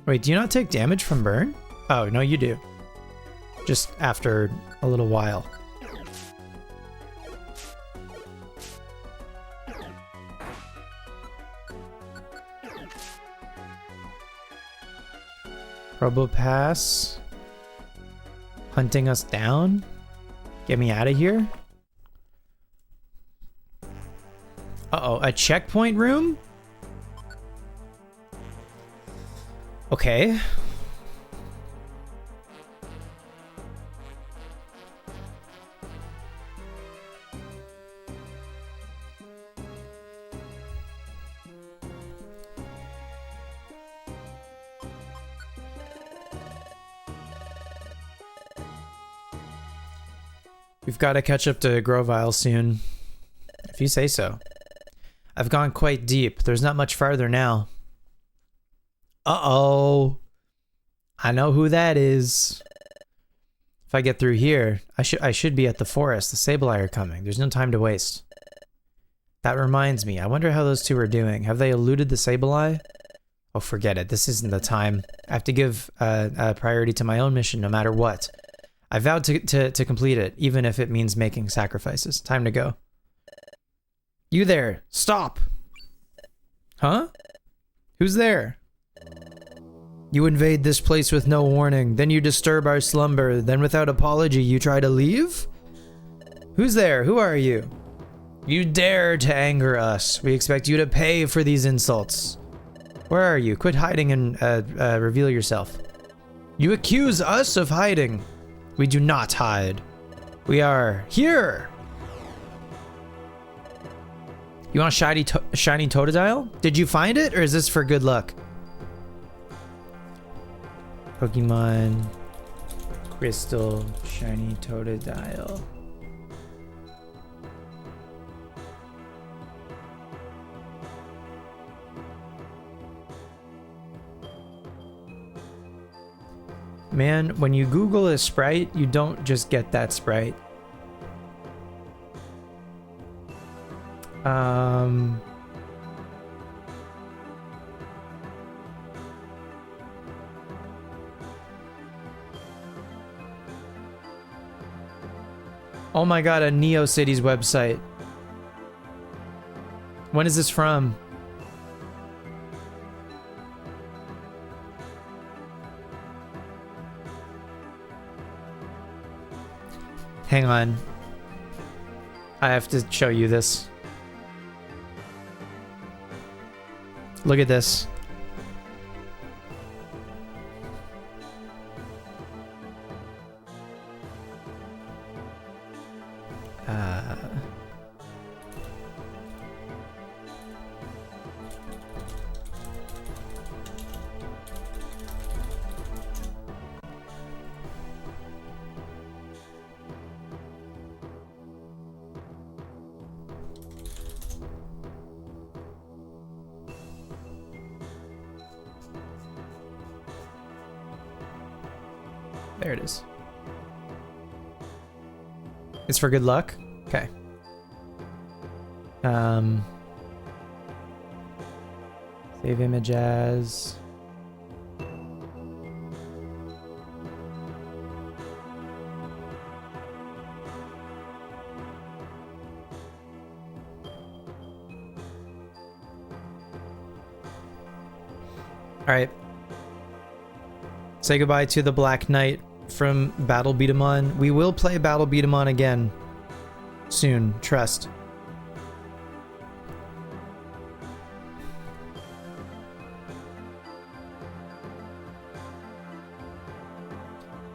Wait, do you not take damage from burn? Oh, no, you do. Just after a little while. Probopass. Hunting us down? Get me out of here? Uh-oh, a checkpoint room? Okay. We've got to catch up to Grovyle soon. If you say so. I've gone quite deep. There's not much farther now. Uh-oh. I know who that is. If I get through here, I should be at the forest. The Sableye are coming. There's no time to waste. That reminds me. I wonder how those two are doing. Have they eluded the Sableye? Oh, forget it. This isn't the time. I have to give priority to my own mission no matter what. I vowed to complete it, even if it means making sacrifices. Time to go. You there. Stop. Huh? Who's there? You invade this place with no warning, then you disturb our slumber, then without apology you try to leave? Who's there? Who are you? You dare to anger us. We expect you to pay for these insults. Where are you? Quit hiding and reveal yourself. You accuse us of hiding. We do not hide. We are here. You want shiny Totodile? Did you find it, or is this for good luck? Pokemon Crystal Shiny Totodile. Man, when you Google a sprite, you don't just get that sprite. Oh my god, a NeoCities website. When is this from? Hang on. I have to show you this. Look at this. There it is. It's for good luck? Okay. Save image as... Alright. Say goodbye to the Black Knight from Battle Beatamon. We will play Battle Beatamon again soon, trust.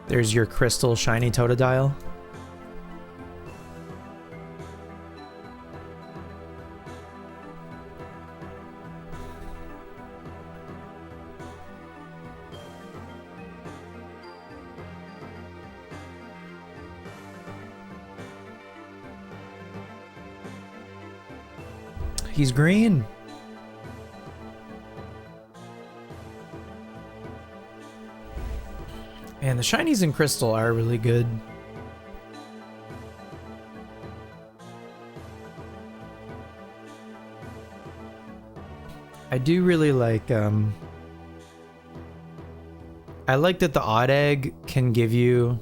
There's your crystal shiny Totodile. He's green. And the shinies in Crystal are really good. I do really like, I like that the odd egg can give you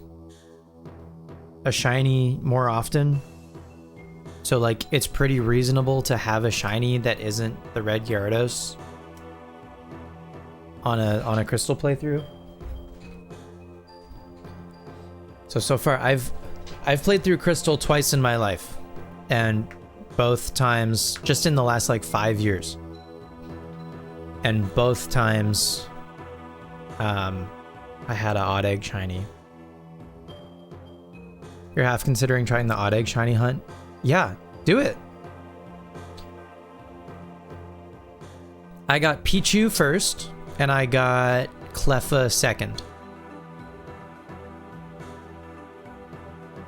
a shiny more often. So like, it's pretty reasonable to have a shiny that isn't the red Gyarados on a Crystal playthrough. So far I've played through Crystal twice in my life, and both times just in the last like 5 years. And both times I had an odd egg shiny. You're half considering trying the odd egg shiny hunt? Yeah, do it. I got Pichu first, and I got Cleffa second.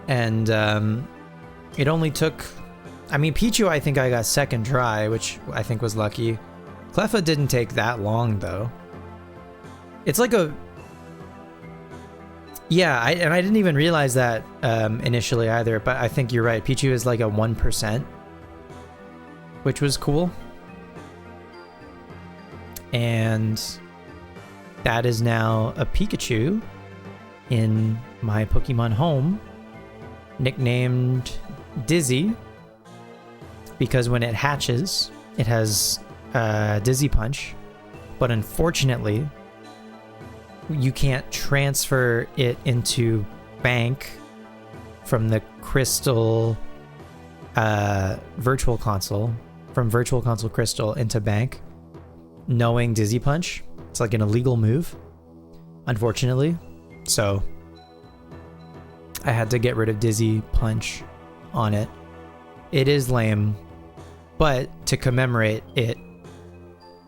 And it only took, I mean, Pichu I think I got second try, which I think was lucky. Cleffa didn't take that long though. It's like a, yeah, and I didn't even realize that initially either, but I think you're right. Pichu is like a 1%, which was cool. And that is now a Pikachu in my Pokemon home, nicknamed Dizzy, because when it hatches, it has Dizzy Punch, but unfortunately, you can't transfer it into Bank from the Crystal Virtual Console, from Virtual Console Crystal into Bank, knowing Dizzy Punch. It's like an illegal move, unfortunately. So I had to get rid of Dizzy Punch on it. It is lame, but to commemorate it,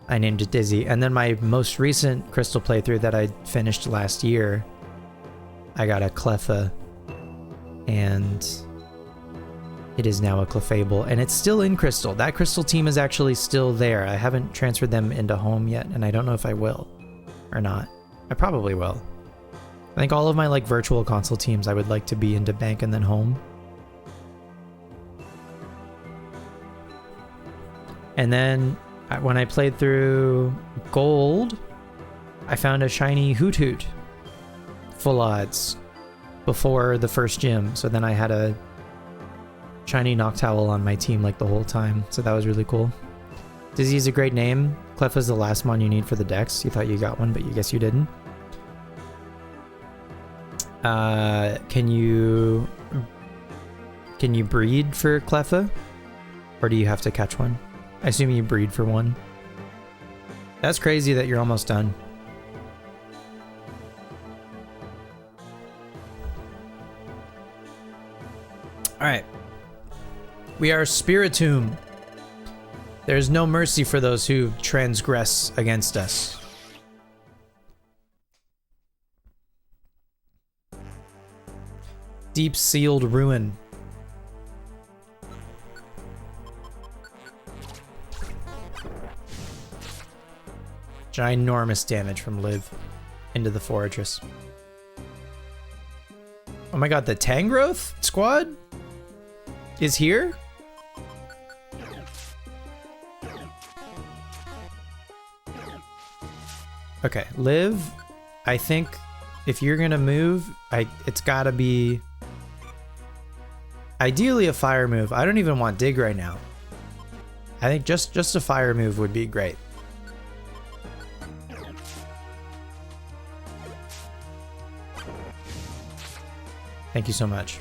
I named it Dizzy. And then my most recent Crystal playthrough that I finished last year, I got a Cleffa, and it is now a Clefable, and it's still in Crystal. That Crystal team is actually still there. I haven't transferred them into home yet, and I don't know if I will or not. I probably will. I think all of my like Virtual Console teams I would like to be into Bank and then home. And then when I played through Gold, I found a shiny Hoot Hoot, full odds, before the first gym. So then I had a shiny Noctowl on my team like the whole time. So that was really cool. Dizzy is a great name. Cleffa's the last one you need for the dex. You thought you got one, but you guess you didn't. Can you breed for Cleffa? Or do you have to catch one? I assume you breed for one. That's crazy that you're almost done. Alright. We are Spiritomb. There's no mercy for those who transgress against us. Deep Sealed Ruin. Ginormous damage from Liv into the Fortress. Oh my god, the Tangrowth squad is here? Okay, Liv, I think if you're gonna move, it's gotta be ideally a fire move. I don't even want Dig right now. I think just a fire move would be great. Thank you so much.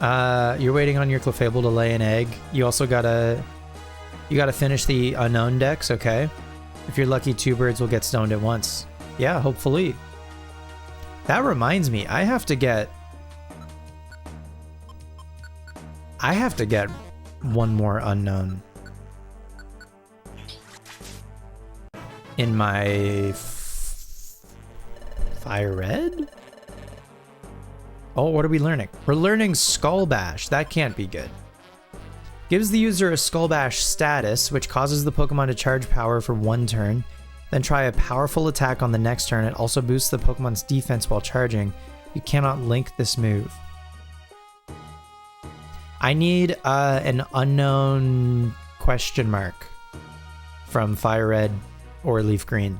You're waiting on your Clefable to lay an egg. You also gotta finish the unknown decks, okay? If you're lucky, 2 birds will get stoned at once. Yeah, hopefully. That reminds me, I have to get one more unknown in my Fire Red? Oh, what are we learning? We're learning Skull Bash. That can't be good. Gives the user a Skull Bash status, which causes the Pokemon to charge power for 1 turn. Then try a powerful attack on the next turn. It also boosts the Pokemon's defense while charging. You cannot link this move. I need an unknown question mark from Fire Red or Leaf Green.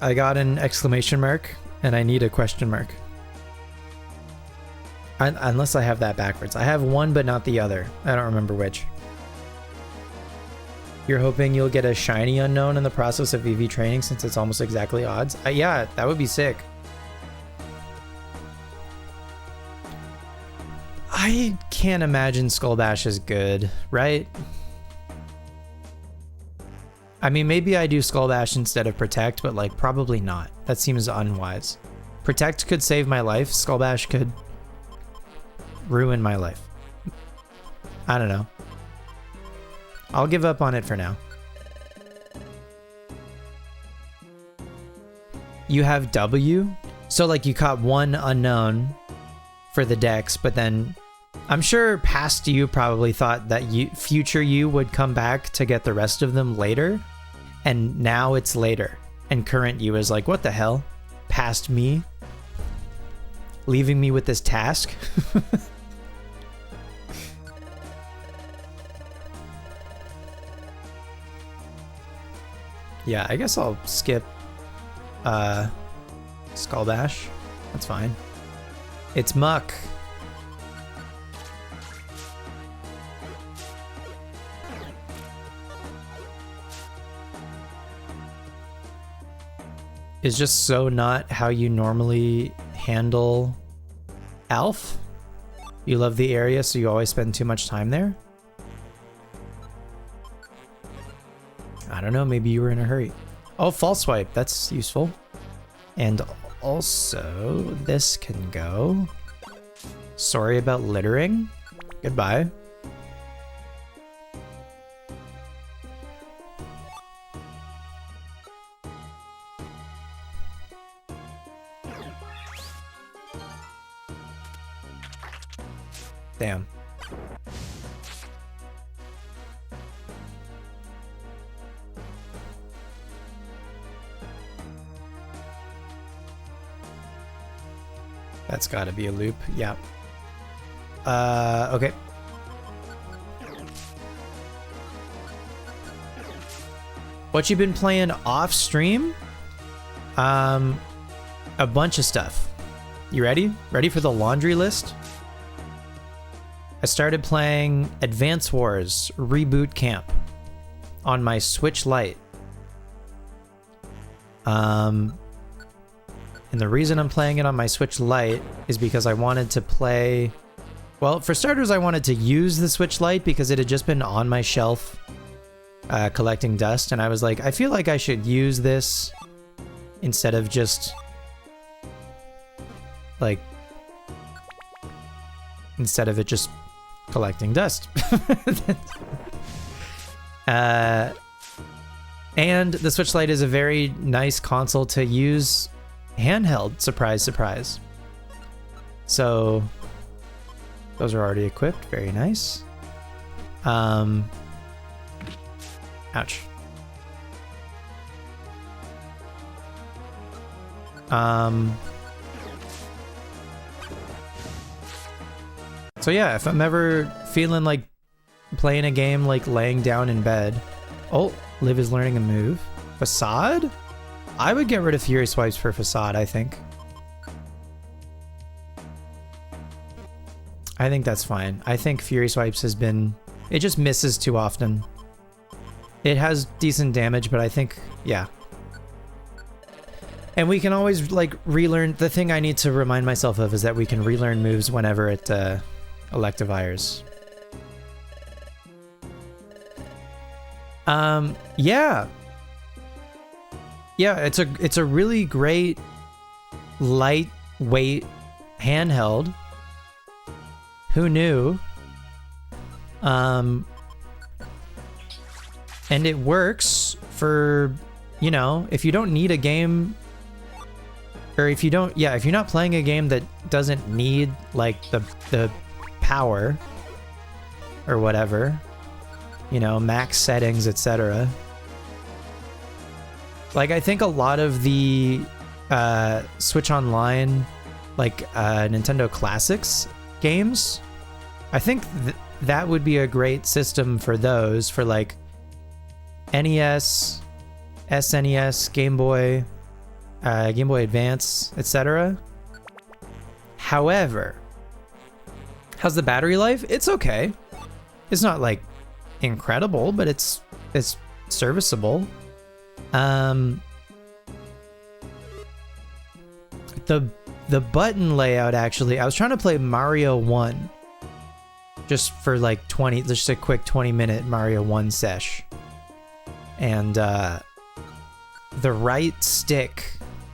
I got an exclamation mark and I need a question mark. Unless I have that backwards. I have one but not the other. I don't remember which. You're hoping you'll get a shiny unknown in the process of EV training since it's almost exactly odds? Yeah, that would be sick. I can't imagine Skull Bash is good, right? I mean, maybe I do Skull Bash instead of Protect, but like probably not. That seems unwise. Protect could save my life. Skull Bash could ruin my life. I don't know. I'll give up on it for now. You have W? So like you caught 1 unknown for the Dex, but then I'm sure past you probably thought that future you would come back to get the rest of them later, and now it's later. And current you is like, what the hell? Past me? Leaving me with this task? Yeah, I guess I'll skip Skull Bash. That's fine. It's Muck. Is just so not how you normally handle Alf? You love the area, so you always spend too much time there? I don't know, maybe you were in a hurry. Oh, False Swipe, that's useful. And also, this can go. Sorry about littering. Goodbye. Damn. That's gotta be a loop. Yeah. Okay. What you been playing off stream? A bunch of stuff. You ready? Ready for the laundry list? I started playing Advance Wars Reboot Camp on my Switch Lite. And the reason I'm playing it on my Switch Lite is because I wanted to play... Well, for starters, I wanted to use the Switch Lite because it had just been on my shelf collecting dust, and I was like, I feel like I should use this instead of just... like... instead of it just collecting dust. And the Switch Lite is a very nice console to use handheld, surprise, surprise. So those are already equipped, very nice. Ouch. So yeah, if I'm ever feeling like playing a game like laying down in bed. Oh, Liv is learning a move. Facade? I would get rid of Fury Swipes for Facade, I think. I think that's fine. I think Fury Swipes has been... It just misses too often. It has decent damage, but I think... Yeah. And we can always, like, relearn... The thing I need to remind myself of is that we can relearn moves whenever it Electivires. Yeah. Yeah, it's a really great lightweight handheld. Who knew? And it works for, you know, if you don't need a game or if you don't, yeah, if you're not playing a game that doesn't need like the power or whatever, you know, max settings, etc. Like, I think a lot of the Switch Online, like Nintendo Classics games, I think that would be a great system for those, for like NES, SNES, Game Boy Advance, etc. However, how's the battery life? It's okay. It's not like incredible, but it's serviceable. The button layout, actually, I was trying to play Mario 1 just for like just a quick 20-minute Mario 1 sesh. And the right stick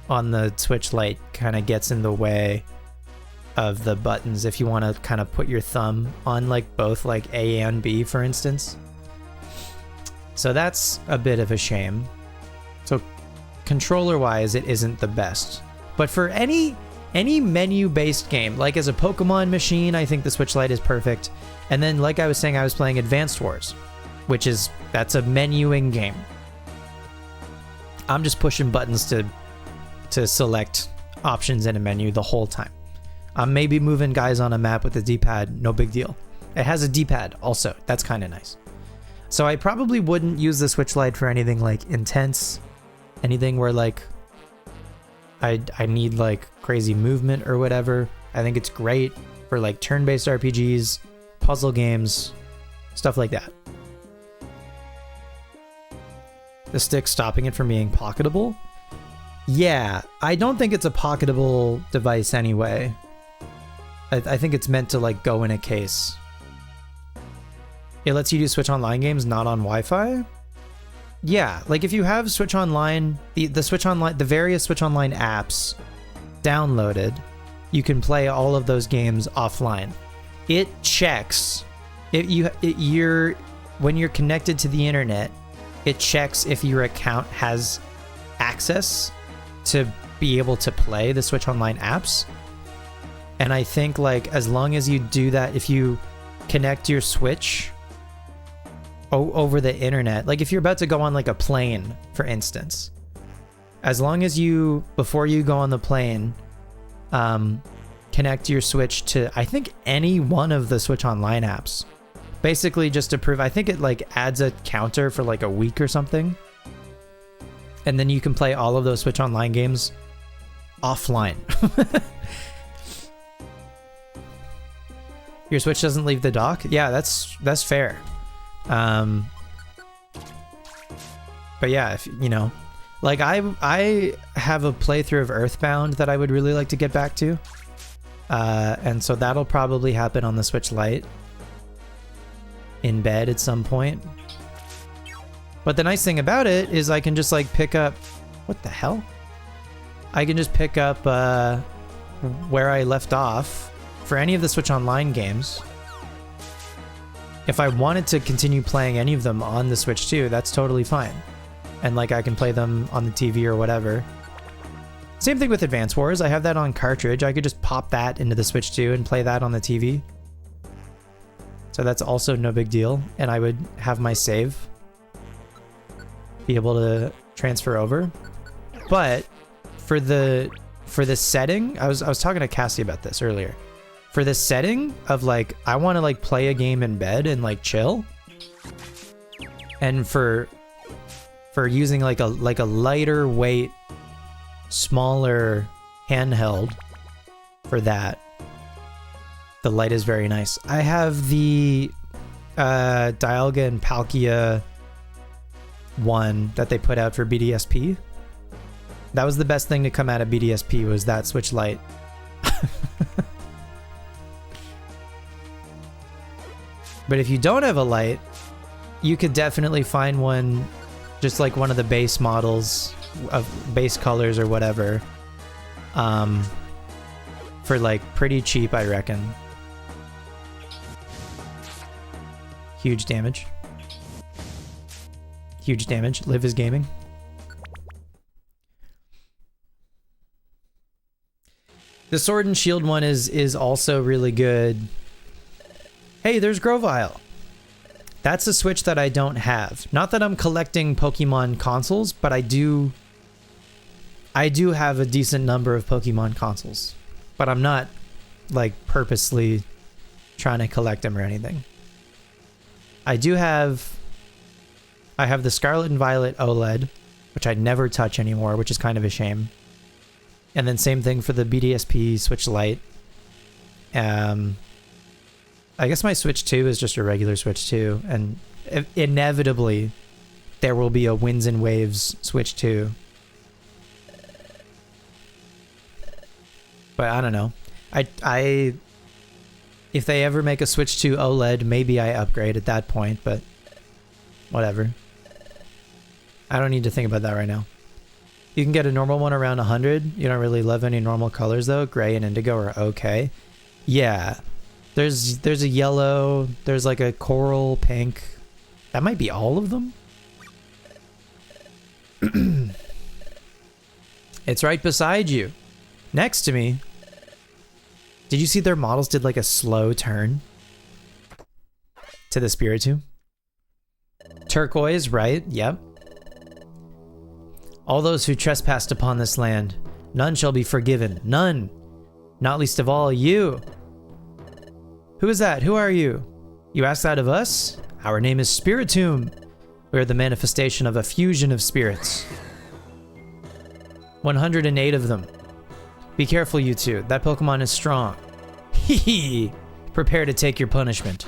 on the Switch Lite kind of gets in the way of the buttons if you want to kind of put your thumb on like both like A and B, for instance. So that's a bit of a shame. So controller wise, it isn't the best, but for any menu-based game, like as a Pokemon machine, I think the Switch Lite is perfect. And then, like I was saying, I was playing Advanced Wars, that's a menuing game. I'm just pushing buttons to select options in a menu the whole time. I'm maybe moving guys on a map with a D-pad, no big deal. It has a D-pad also, that's kind of nice. So I probably wouldn't use the Switch Lite for anything like intense, anything where like I need like crazy movement or whatever. I think it's great for like turn-based RPGs, puzzle games, stuff like that. The stick stopping it from being pocketable? Yeah, I don't think it's a pocketable device anyway. I think it's meant to like go in a case. It lets you do Switch Online games not on Wi-Fi? Yeah, like if you have Switch Online, the Switch Online, the various Switch Online apps downloaded, you can play all of those games offline. It checks when you're connected to the internet, it checks if your account has access to be able to play the Switch Online apps. And I think like as long as you do that, if you connect your Switch over the internet, like if you're about to go on like a plane, for instance, as long as you, before you go on the plane, connect your Switch to, I think, any one of the Switch Online apps, basically just to prove, I think it like adds a counter for like a week or something, and then you can play all of those Switch Online games offline. Your Switch doesn't leave the dock? Yeah, that's fair. But yeah, if you know, like I have a playthrough of Earthbound that I would really like to get back to, and so that'll probably happen on the Switch Lite in bed at some point. But the nice thing about it is I can just like pick up, what the hell? I can just pick up where I left off for any of the Switch Online games. If I wanted to continue playing any of them on the Switch too, that's totally fine. And like I can play them on the TV or whatever. Same thing with Advance Wars. I have that on cartridge. I could just pop that into the Switch 2 and play that on the TV. So that's also no big deal. And I would have my save be able to transfer over. But for the setting, I was talking to Cassie about this earlier. For the setting of like, I want to like play a game in bed and like chill, and for using like a lighter weight, smaller handheld for that, the Lite is very nice. I have the Dialga and Palkia one that they put out for BDSP. That was the best thing to come out of BDSP, was that Switch Lite. But if you don't have a Lite, you could definitely find one, just like one of the base models of base colors or whatever, for like pretty cheap, I reckon. Huge damage. Huge damage. Live is gaming. The Sword and Shield one is also really good. Hey, there's Grovyle. That's a Switch that I don't have. Not that I'm collecting Pokemon consoles, but I do have a decent number of Pokemon consoles. But I'm not, like, purposely trying to collect them or anything. I have the Scarlet and Violet OLED, which I never touch anymore, which is kind of a shame. And then same thing for the BDSP Switch Lite. I guess my Switch 2 is just a regular Switch 2, and inevitably there will be a Winds and Waves Switch 2. But I don't know. If they ever make a Switch 2 OLED, maybe I upgrade at that point, but whatever. I don't need to think about that right now. You can get a normal one around 100. You don't really love any normal colors though. Gray and indigo are okay. Yeah. There's a yellow, there's like a coral pink. That might be all of them. It's right beside you. Next to me. Did you see their models did like a slow turn to the Spiritomb? Turquoise, right? Yep. All those who trespassed upon this land, none shall be forgiven. None. Not least of all you. Who is that? Who are you? You ask that of us? Our name is Spiritomb. We are the manifestation of a fusion of spirits. 108 of them. Be careful, you two. That Pokemon is strong. Hee hee. Prepare to take your punishment.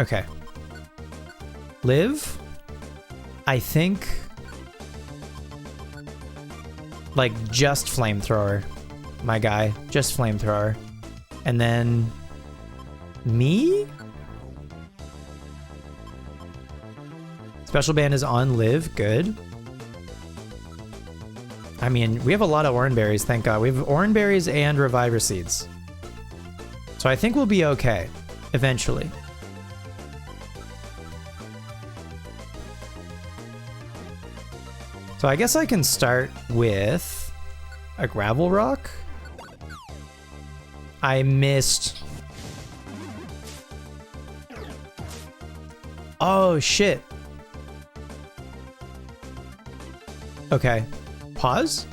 Okay. Live? I think... like, just Flamethrower. My guy. Just Flamethrower. And then... me? Special Band is on Live. Good. I mean, we have a lot of Oran Berries, thank God. We have Oran Berries and Reviver Seeds. So I think we'll be okay. Eventually. So I guess I can start with a Gravel Rock. I missed. Oh, shit. Okay. Pause.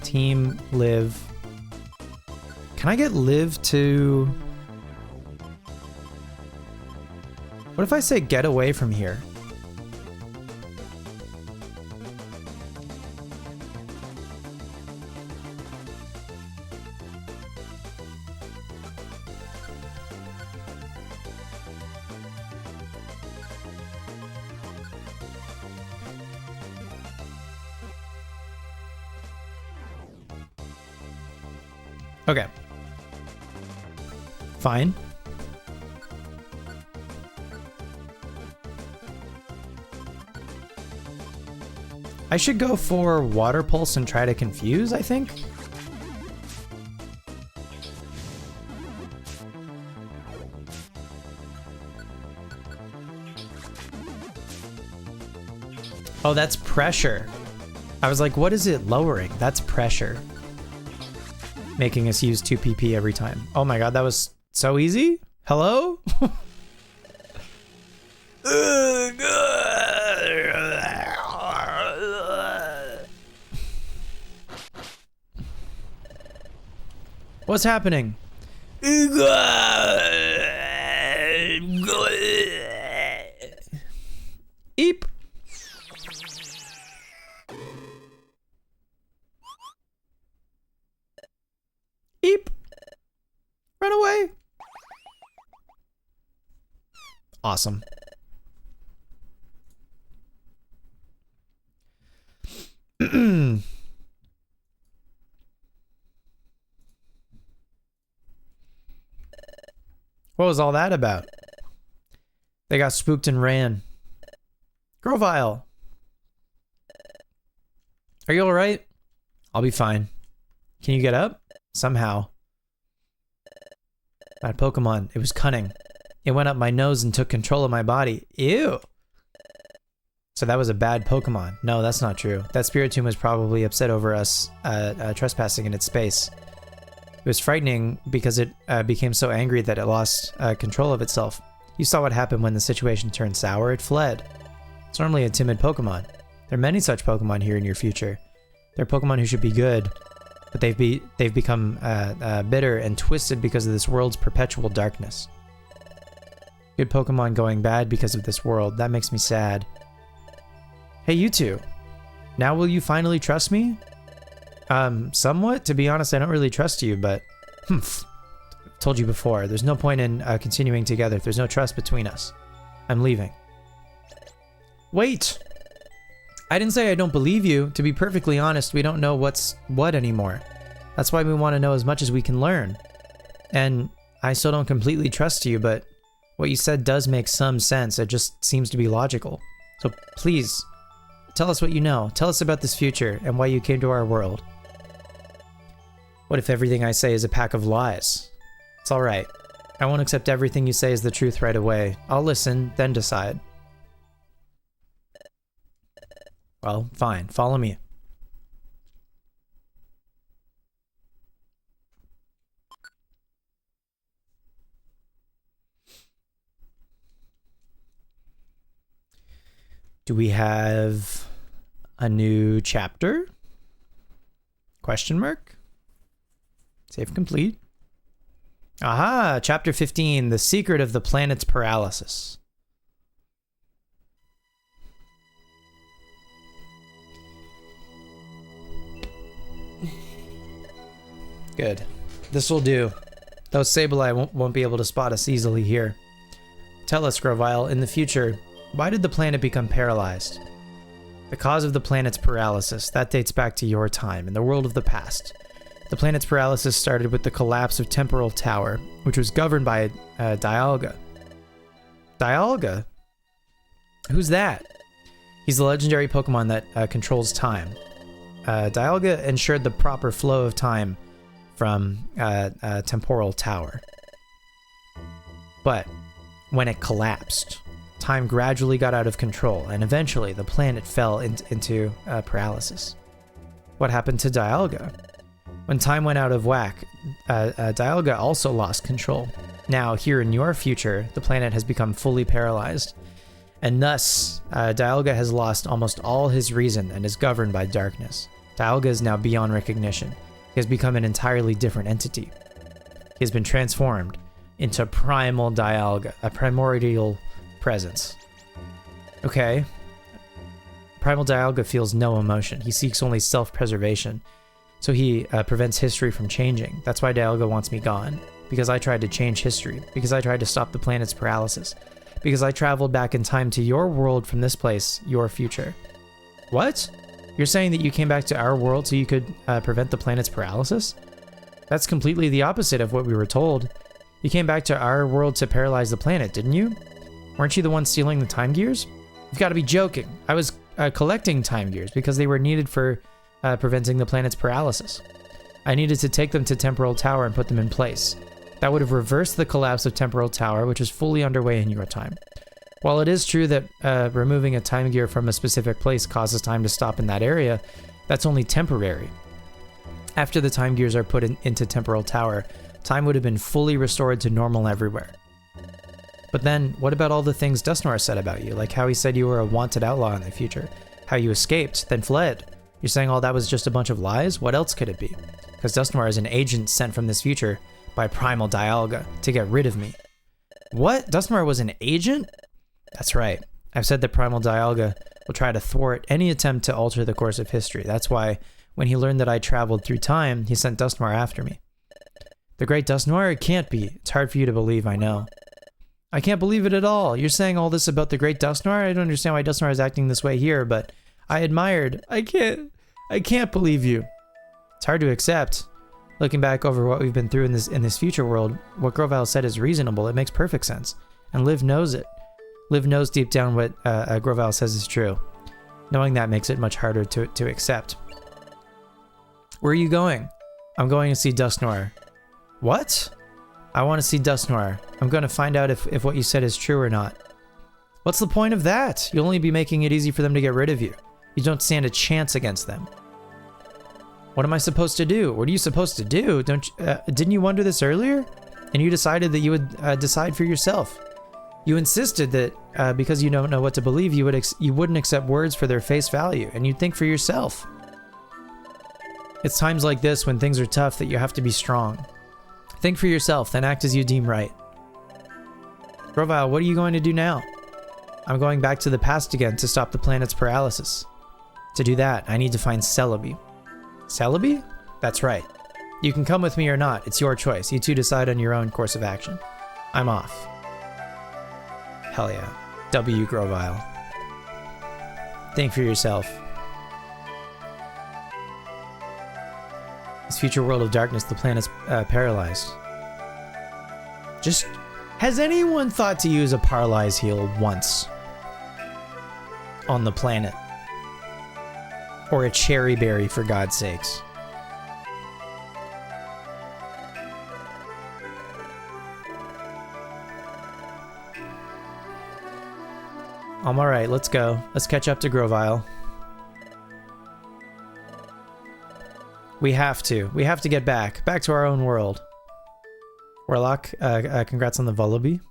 Team Live. Can I get Live to... what if I say get away from here? Okay. Fine. I should go for Water Pulse and try to confuse, I think. Oh, that's pressure. I was like, what is it lowering? That's pressure. Making us use 2 PP every time. Oh my god, that was so easy? Hello? What's happening? Eep. Eep. Run away. Awesome. What was all that about? They got spooked and ran. Grovyle. Are you alright? I'll be fine. Can you get up? Somehow. That Pokemon, it was cunning. It went up my nose and took control of my body. Ew. So that was a bad Pokemon. No, that's not true. That Spiritomb was probably upset over us trespassing in its space. It was frightening because it became so angry that it lost control of itself. You saw what happened when the situation turned sour. It fled. It's normally a timid Pokemon. There are many such Pokemon here in your future. They're Pokemon who should be good, but they've become bitter and twisted because of this world's perpetual darkness. Good Pokemon going bad because of this world. That makes me sad. Hey, you two. Now will you finally trust me? Somewhat. To be honest, I don't really trust you, but... Told you before, there's no point in continuing together if there's no trust between us. I'm leaving. Wait! I didn't say I don't believe you. To be perfectly honest, we don't know what's what anymore. That's why we want to know as much as we can learn. And I still don't completely trust you, but what you said does make some sense. It just seems to be logical. So please, tell us what you know. Tell us about this future and why you came to our world. What if everything I say is a pack of lies? It's alright. I won't accept everything you say as the truth right away. I'll listen, then decide. Well, fine. Follow me. Do we have a new chapter? Question mark? Save complete. Aha! Chapter 15, The Secret of the Planet's Paralysis. Good. This will do. Though Sableye won't be able to spot us easily here. Tell us, Grovyle, in the future, why did the planet become paralyzed? The cause of the planet's paralysis, that dates back to your time, in the world of the past. The planet's paralysis started with the collapse of Temporal Tower, which was governed by Dialga. Dialga? Who's that? He's the legendary Pokemon that controls time. Dialga ensured the proper flow of time from Temporal Tower. But when it collapsed, time gradually got out of control, and eventually the planet fell into paralysis. What happened to Dialga? When time went out of whack, Dialga also lost control. Now, here in your future, the planet has become fully paralyzed, and thus, Dialga has lost almost all his reason and is governed by darkness. Dialga is now beyond recognition. He has become an entirely different entity. He has been transformed into Primal Dialga, a primordial presence. Okay. Primal Dialga feels no emotion. He seeks only self-preservation. So he prevents history from changing. That's why Dialga wants me gone. Because I tried to change history. Because I tried to stop the planet's paralysis. Because I traveled back in time to your world from this place, your future. What? You're saying that you came back to our world so you could prevent the planet's paralysis? That's completely the opposite of what we were told. You came back to our world to paralyze the planet, didn't you? Weren't you the one stealing the time gears? You've got to be joking. I was collecting time gears because they were needed for preventing the planet's paralysis. I needed to take them to Temporal Tower and put them in place. That would have reversed the collapse of Temporal Tower, which is fully underway in your time. While it is true that removing a time gear from a specific place causes time to stop in that area, that's only temporary. After the time gears are put into Temporal Tower, time would have been fully restored to normal everywhere. But then, what about all the things Dusknoir said about you, like how he said you were a wanted outlaw in the future, how you escaped, then fled? You're saying all that was just a bunch of lies? What else could it be? Because Dusknoir is an agent sent from this future by Primal Dialga to get rid of me. What? Dusknoir was an agent? That's right. I've said that Primal Dialga will try to thwart any attempt to alter the course of history. That's why, when he learned that I traveled through time, he sent Dusknoir after me. The Great Dusknoir? It can't be. It's hard for you to believe, I know. I can't believe it at all. You're saying all this about the Great Dusknoir? I don't understand why Dusknoir is acting this way here, but I admired. I can't believe you. It's hard to accept. Looking back over what we've been through in this future world, what Grovyle said is reasonable. It makes perfect sense. And Liv knows it. Liv knows deep down what Grovyle says is true. Knowing that makes it much harder to accept. Where are you going? I'm going to see Dusknoir. What? I want to see Dusknoir. I'm going to find out if what you said is true or not. What's the point of that? You'll only be making it easy for them to get rid of you. You don't stand a chance against them. What am I supposed to do? What are you supposed to do? Didn't you wonder this earlier? And you decided that you would decide for yourself. You insisted that because you don't know what to believe, you wouldn't accept words for their face value, and you'd think for yourself. It's times like this when things are tough that you have to be strong. Think for yourself, then act as you deem right. Grovyle, what are you going to do now? I'm going back to the past again to stop the planet's paralysis. To do that, I need to find Celebi. Celebi? That's right. You can come with me or not. It's your choice. You two decide on your own course of action. I'm off. Hell yeah. W. Grovyle. Think for yourself. This future world of darkness, the planet's paralyzed. Just... Has anyone thought to use a Paralyze heal once? On the planet? Or a Cherry Berry, for God's sakes? I'm alright, let's go. Let's catch up to Grovyle. We have to. We have to get back. Back to our own world. Warlock, congrats on the Vullaby.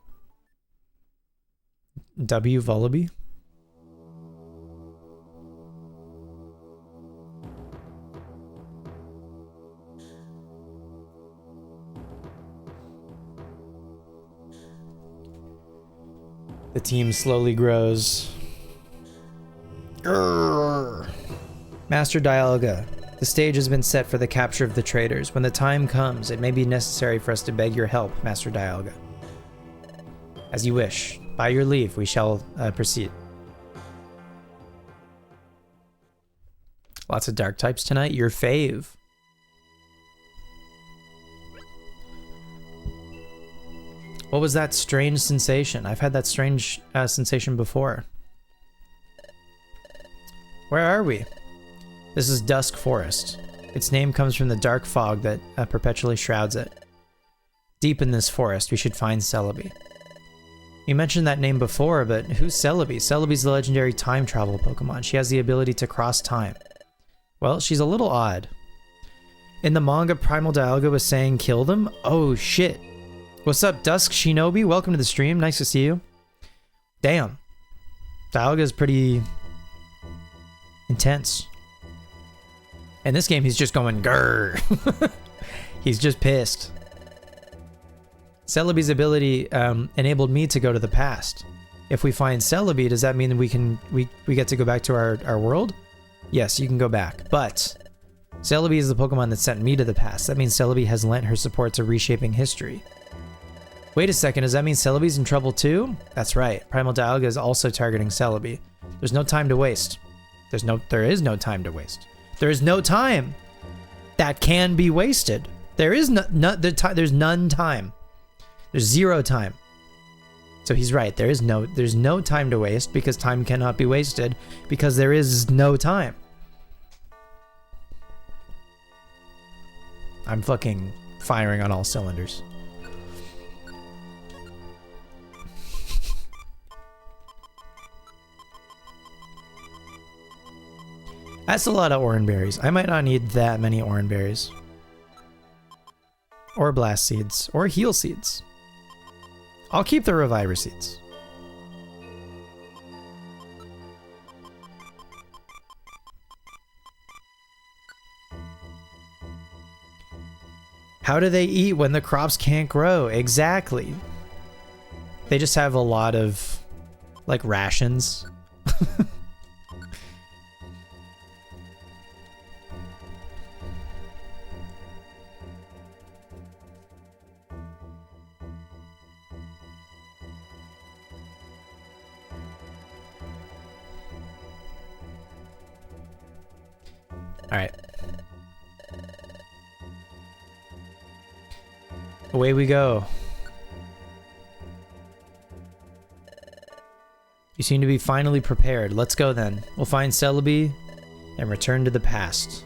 W. Vullaby. The team slowly grows. Grrr. Master Dialga. The stage has been set for the capture of the traitors. When the time comes, it may be necessary for us to beg your help, Master Dialga. As you wish. By your leave, we shall proceed. Lots of dark types tonight. Your fave. What was that strange sensation? I've had that strange sensation before. Where are we? This is Dusk Forest. Its name comes from the dark fog that perpetually shrouds it. Deep in this forest, we should find Celebi. You mentioned that name before, but who's Celebi? Celebi's the legendary time travel Pokemon. She has the ability to cross time. Well, she's a little odd. In the manga, Primal Dialga was saying kill them? Oh shit. What's up, Dusk Shinobi? Welcome to the stream. Nice to see you. Damn. Dialga's pretty intense. In this game, he's just going grrr. He's just pissed. Celebi's ability enabled me to go to the past. If we find Celebi, does that mean that we get to go back to our world? Yes, you can go back. But Celebi is the Pokemon that sent me to the past. That means Celebi has lent her support to reshaping history. Wait a second, does that mean Celebi's in trouble too? That's right. Primal Dialga is also targeting Celebi. There's no time to waste. There is no time to waste. There is no time that can be wasted. There is there's none time. There's zero time. So he's right. There's no time to waste because time cannot be wasted because there is no time. I'm fucking firing on all cylinders. That's a lot of Oran Berries. I might not need that many Oran Berries. Or Blast Seeds. Or Heal Seeds. I'll keep the Reviver Seeds. How do they eat when the crops can't grow? Exactly. They just have a lot of, like, rations. Alright. Away we go. You seem to be finally prepared. Let's go then. We'll find Celebi and return to the past.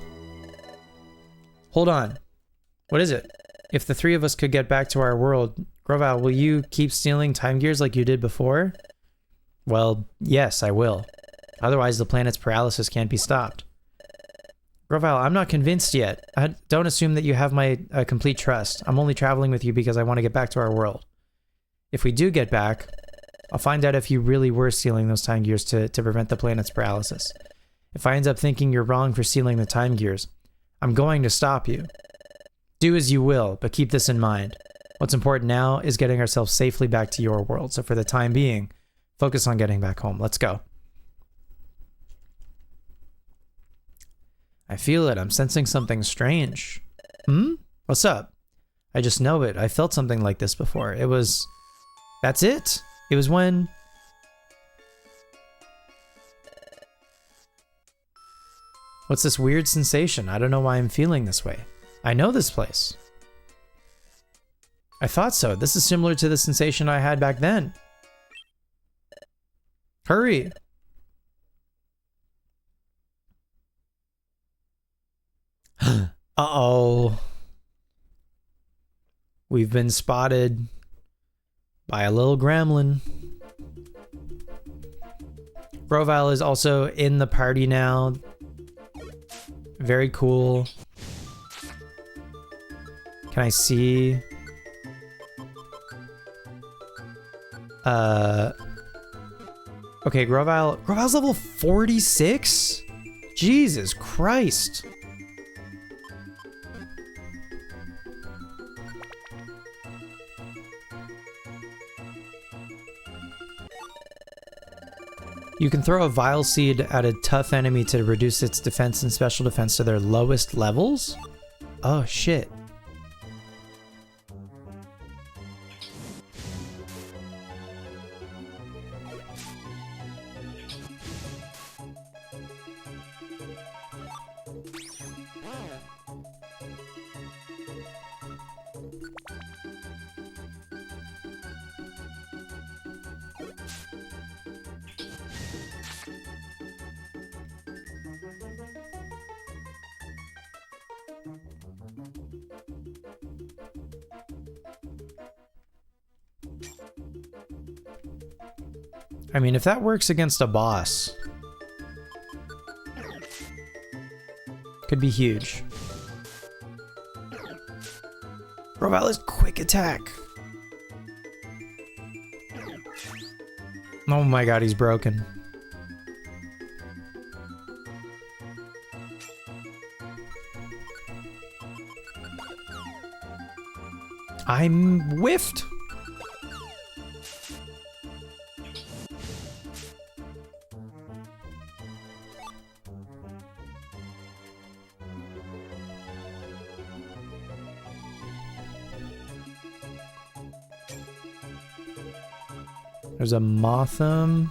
Hold on. What is it? If the three of us could get back to our world, Grovyle, will you keep stealing time gears like you did before? Well, yes, I will. Otherwise, the planet's paralysis can't be stopped. Grovyle, I'm not convinced yet. Don't assume that you have my complete trust. I'm only traveling with you because I want to get back to our world. If we do get back, I'll find out if you really were sealing those time gears to prevent the planet's paralysis. If I end up thinking you're wrong for sealing the time gears, I'm going to stop you. Do as you will, but keep this in mind. What's important now is getting ourselves safely back to your world. So for the time being, focus on getting back home. Let's go. I feel it. I'm sensing something strange. What's up? I just know it. I felt something like this before. It was... That's it? It was when... What's this weird sensation? I don't know why I'm feeling this way. I know this place. I thought so. This is similar to the sensation I had back then. Hurry! Uh-oh. We've been spotted by a little gremlin. Grovyle is also in the party now. Very cool. Can I see? Okay, Grovyle's level 46? Jesus Christ. You can throw a Vile Seed at a tough enemy to reduce its defense and special defense to their lowest levels? Oh shit. I mean, if that works against a boss, could be huge. Grovyle is quick attack. Oh my god, he's broken. I'm whiffed. There's a Motham.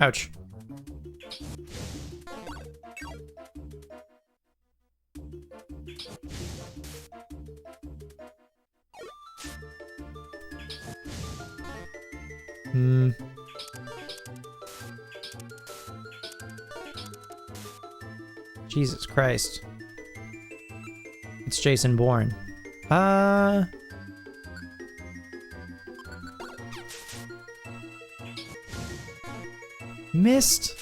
Ouch. Jesus Christ. It's Jason Bourne. Missed.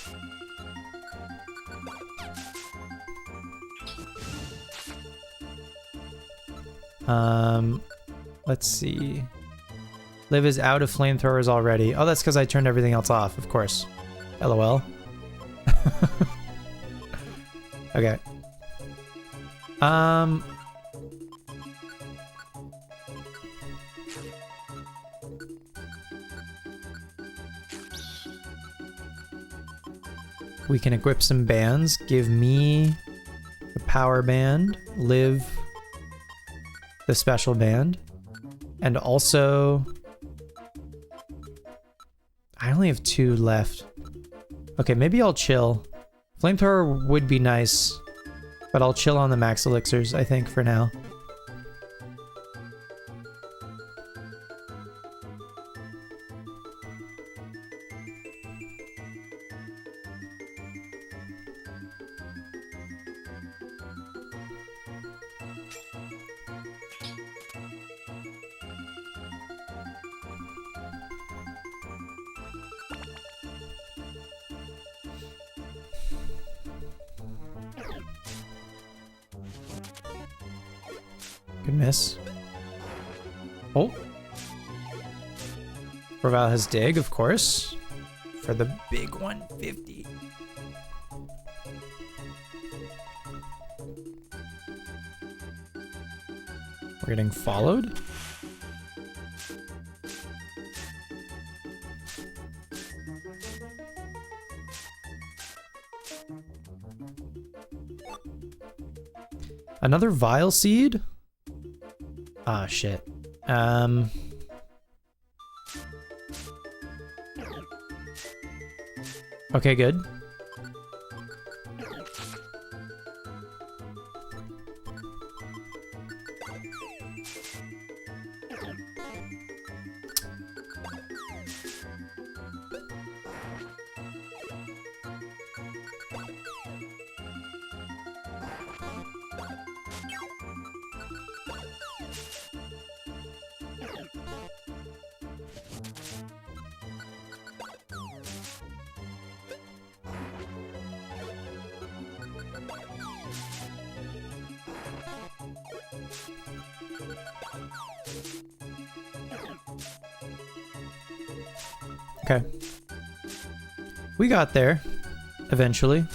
Let's see. Liv is out of flamethrowers already. Oh, that's because I turned everything else off, of course. LOL. Okay. We can equip some bands. Give me the power band. Liv the special band. And also... I only have 2 left. Okay, maybe I'll chill. Flamethrower would be nice, but I'll chill on the max elixirs, I think, for now. Good miss. Oh. Grovyle has dig, of course. For the big 150. We're getting followed. Another Vile Seed? Ah, shit. Okay, good. Okay. We got there, eventually.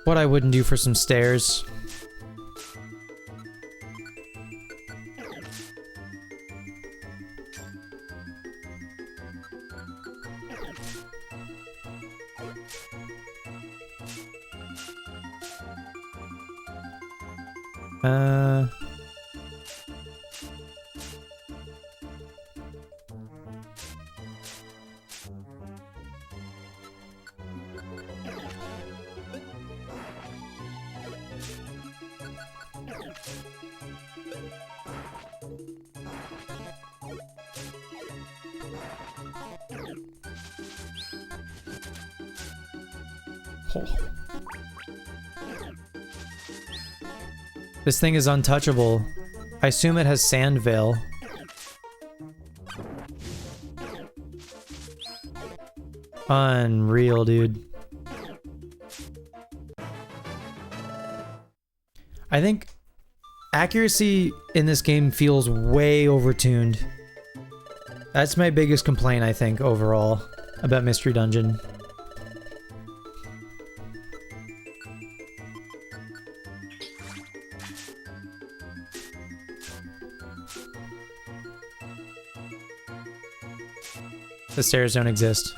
What I wouldn't do for some stairs. Oh. This thing is untouchable. I assume it has Sand Veil. Unreal, dude. I think accuracy in this game feels way overtuned. That's my biggest complaint, I think, overall, about Mystery Dungeon. The stairs don't exist.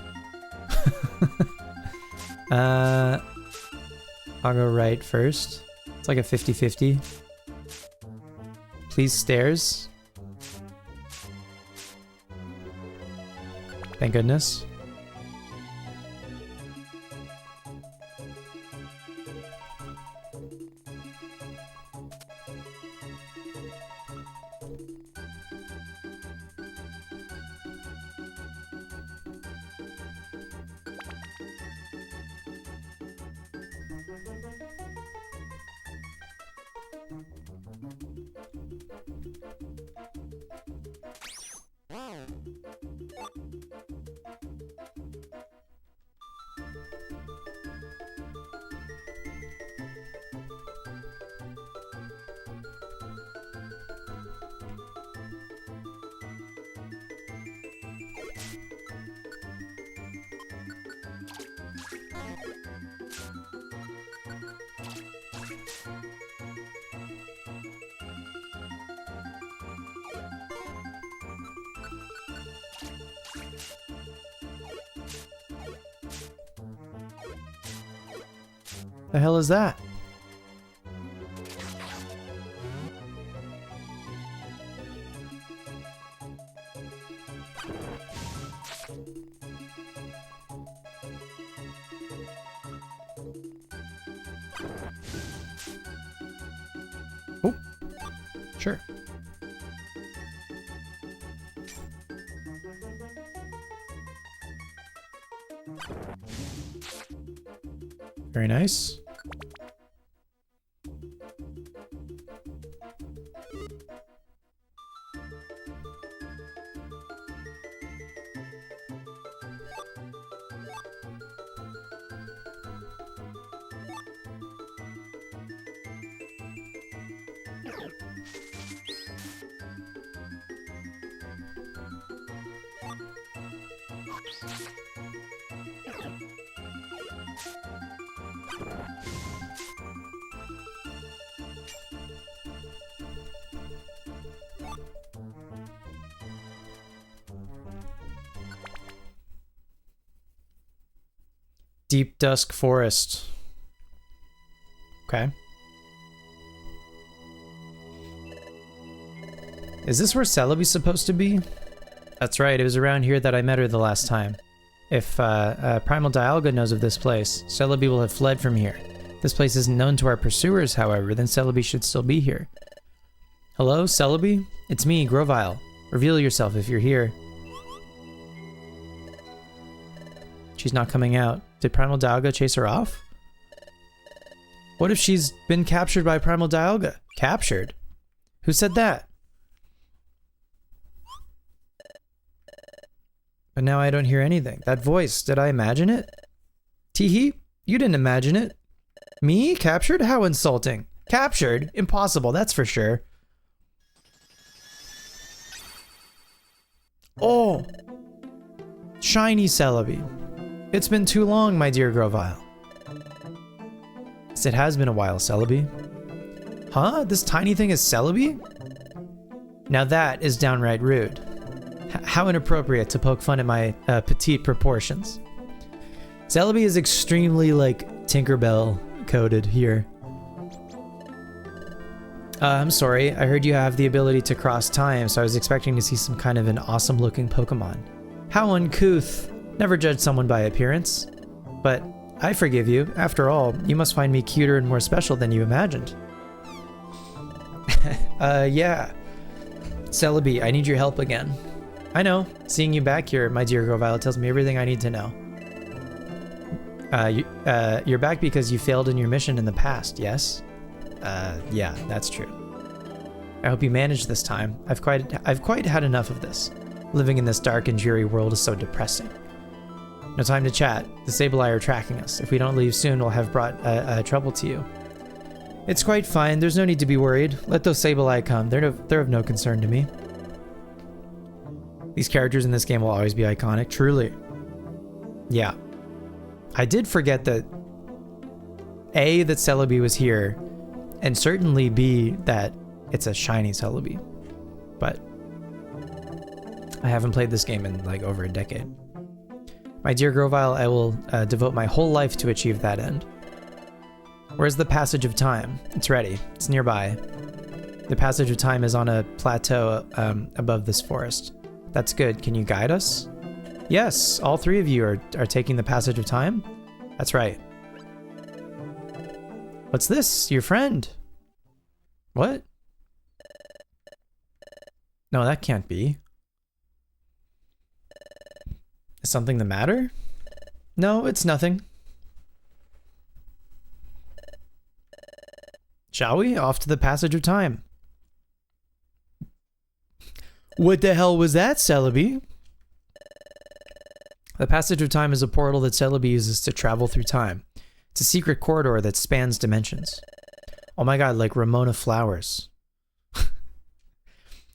I'll go right first. It's like a 50-50. Please, stairs. Thank goodness. The hell is that? Oh, sure. Very nice. Deep Dusk Forest. Okay. Is this where Celebi's supposed to be? That's right, it was around here that I met her the last time. If Primal Dialga knows of this place, Celebi will have fled from here. If this place isn't known to our pursuers, however, then Celebi should still be here. Hello, Celebi? It's me, Grovyle. Reveal yourself if you're here. She's not coming out. Did Primal Dialga chase her off? What if she's been captured by Primal Dialga? Captured? Who said that? But now I don't hear anything. That voice, did I imagine it? Teehee, you didn't imagine it. Me? Captured? How insulting. Captured? Impossible, that's for sure. Oh! Shiny Celebi. It's been too long, my dear Grovyle. Yes, it has been a while, Celebi. Huh? This tiny thing is Celebi? Now that is downright rude. How inappropriate to poke fun at my petite proportions. Celebi is extremely, like, Tinkerbell coded here. I'm sorry, I heard you have the ability to cross time, so I was expecting to see some kind of an awesome looking Pokemon. How uncouth. Never judge someone by appearance. But I forgive you. After all, you must find me cuter and more special than you imagined. Yeah. Celebi, I need your help again. I know. Seeing you back here, my dear Grovyle, tells me everything I need to know. You're back because you failed in your mission in the past, yes? Yeah, that's true. I hope you managed this time. I've quite had enough of this. Living in this dark and dreary world is so depressing. No time to chat. The Sableye are tracking us. If we don't leave soon, we'll have brought trouble to you. It's quite fine. There's no need to be worried. Let those Sableye come. They're of no concern to me. These characters in this game will always be iconic. Truly. Yeah. I did forget that A, that Celebi was here, and certainly B, that it's a shiny Celebi. But I haven't played this game in like over a decade. My dear Grovyle, I will devote my whole life to achieve that end. Where's the Passage of Time? It's ready. It's nearby. The Passage of Time is on a plateau above this forest. That's good. Can you guide us? Yes, all three of you are taking the Passage of Time? That's right. What's this? Your friend? What? No, that can't be. Is something the matter? No, it's nothing. Shall we? Off to the Passage of Time. What the hell was that, Celebi? The Passage of Time is a portal that Celebi uses to travel through time. It's a secret corridor that spans dimensions. Oh my god, like Ramona Flowers.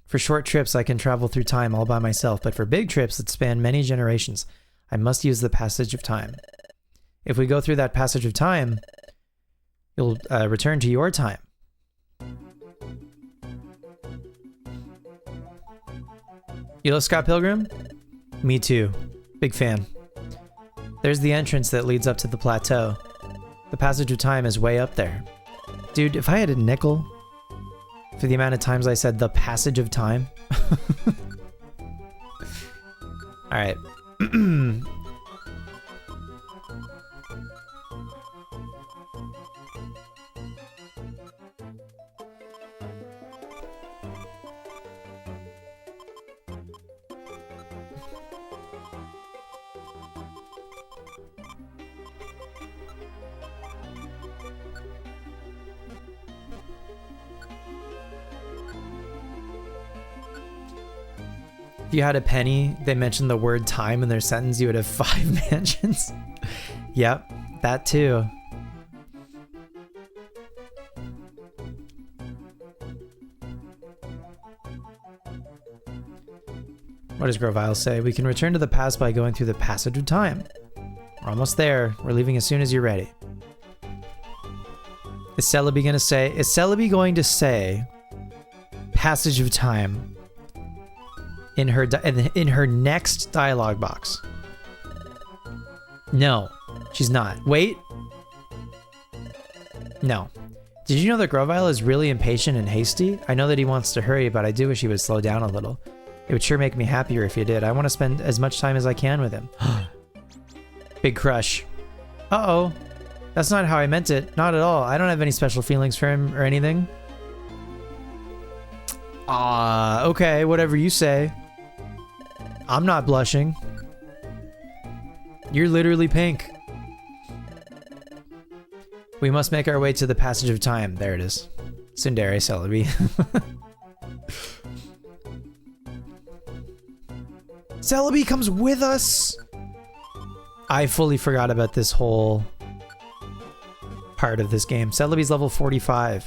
For short trips, I can travel through time all by myself, but for big trips that span many generations, I must use the Passage of Time. If we go through that Passage of Time, you'll return to your time. You love Scott Pilgrim? Me too. Big fan. There's the entrance that leads up to the plateau. The Passage of Time is way up there. Dude, if I had a nickel for the amount of times I said the Passage of Time. Alright. If you had a penny, they mentioned the word time in their sentence, you would have 5 mansions. Yep, that too. What does Grovile say? We can return to the past by going through the passage of time. We're almost there. We're leaving as soon as you're ready. Is Celebi going to say passage of time in her next dialogue box? No, she's not. Wait. No. Did you know that Grovile is really impatient and hasty? I know that he wants to hurry, but I do wish he would slow down a little. It would sure make me happier if he did. I want to spend as much time as I can with him. Big crush. Uh-oh. That's not how I meant it. Not at all. I don't have any special feelings for him or anything. Okay, whatever you say. I'm not blushing. You're literally pink. We must make our way to the passage of time. There it is. Tsundere Celebi. Celebi comes with us! I fully forgot about this whole part of this game. Celebi's level 45.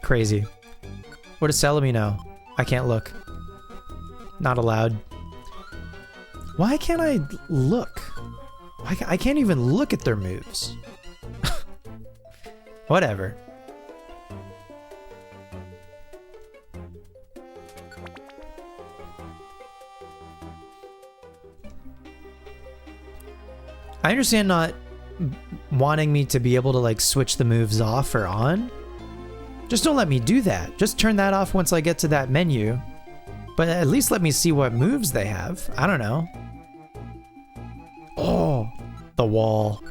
Crazy. What does Celebi know? I can't look. Not allowed. Why can't I look? I can't even look at their moves. Whatever. I understand not wanting me to be able to like switch the moves off or on. Just don't let me do that. Just turn that off once I get to that menu. But at least let me see what moves they have. I don't know. Oh, the wall.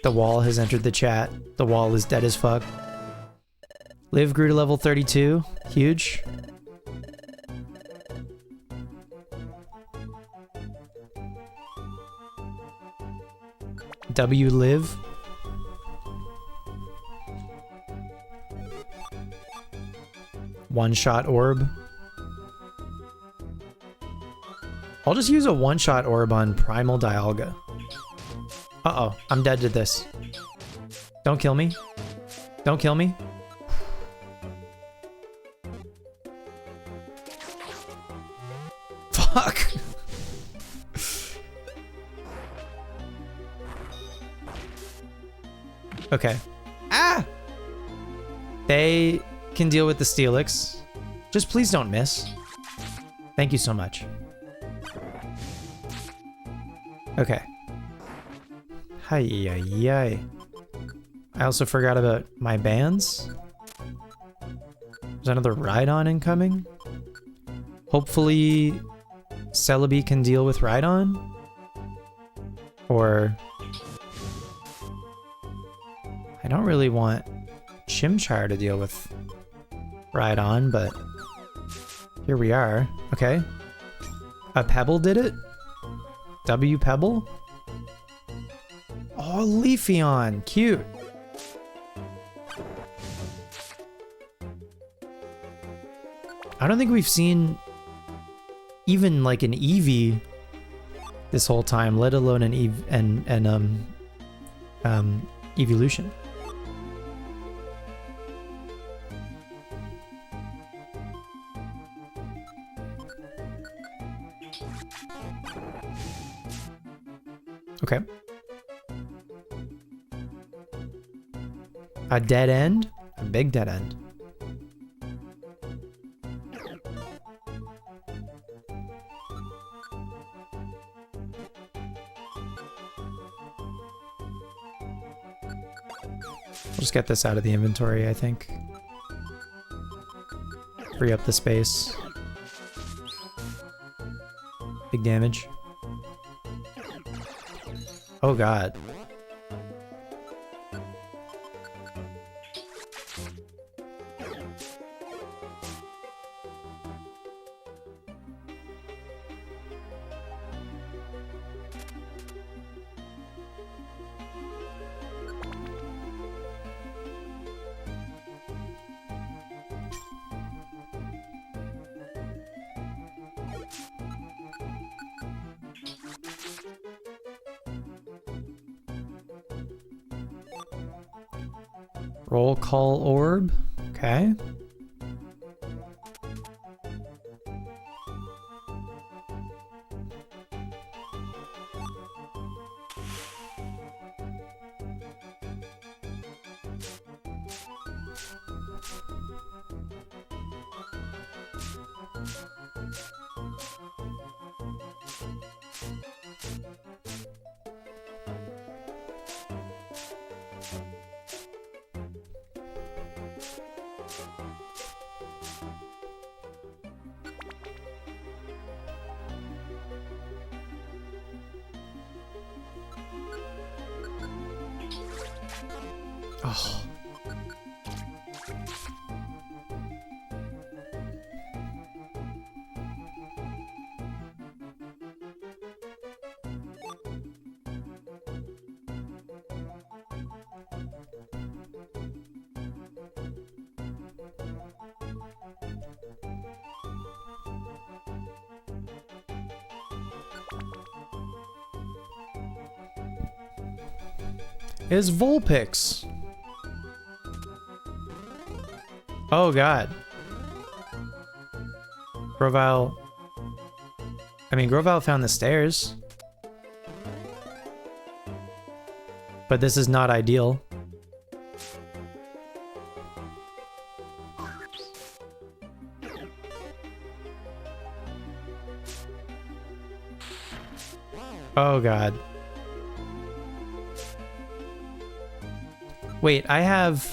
The wall has entered the chat. The wall is dead as fuck. Liv grew to level 32. Huge. W Liv. One-shot orb. I'll just use a one-shot orb on Primal Dialga. Uh-oh, I'm dead to this. Don't kill me. Don't kill me. Fuck! Okay. Ah! They can deal with the Steelix. Just please don't miss. Thank you so much. Okay. Hi-yi-yi. I also forgot about my bands. There's another Rhydon incoming. Hopefully Celebi can deal with Rhydon. Or... I don't really want Chimchar to deal with Rhydon, but here we are. Okay. A Pebble did it? W Pebble? Oh, Leafeon. Cute. I don't think we've seen even like an Eevee this whole time, let alone an evolution. Okay. A dead end? A big dead end. We'll just get this out of the inventory, I think. Free up the space. Big damage. Oh god. Roll call orb. Okay. Oh. Is Vulpix. Oh god. Grovyle. I mean, Grovyle found the stairs. But this is not ideal. Oh god. Wait, I have...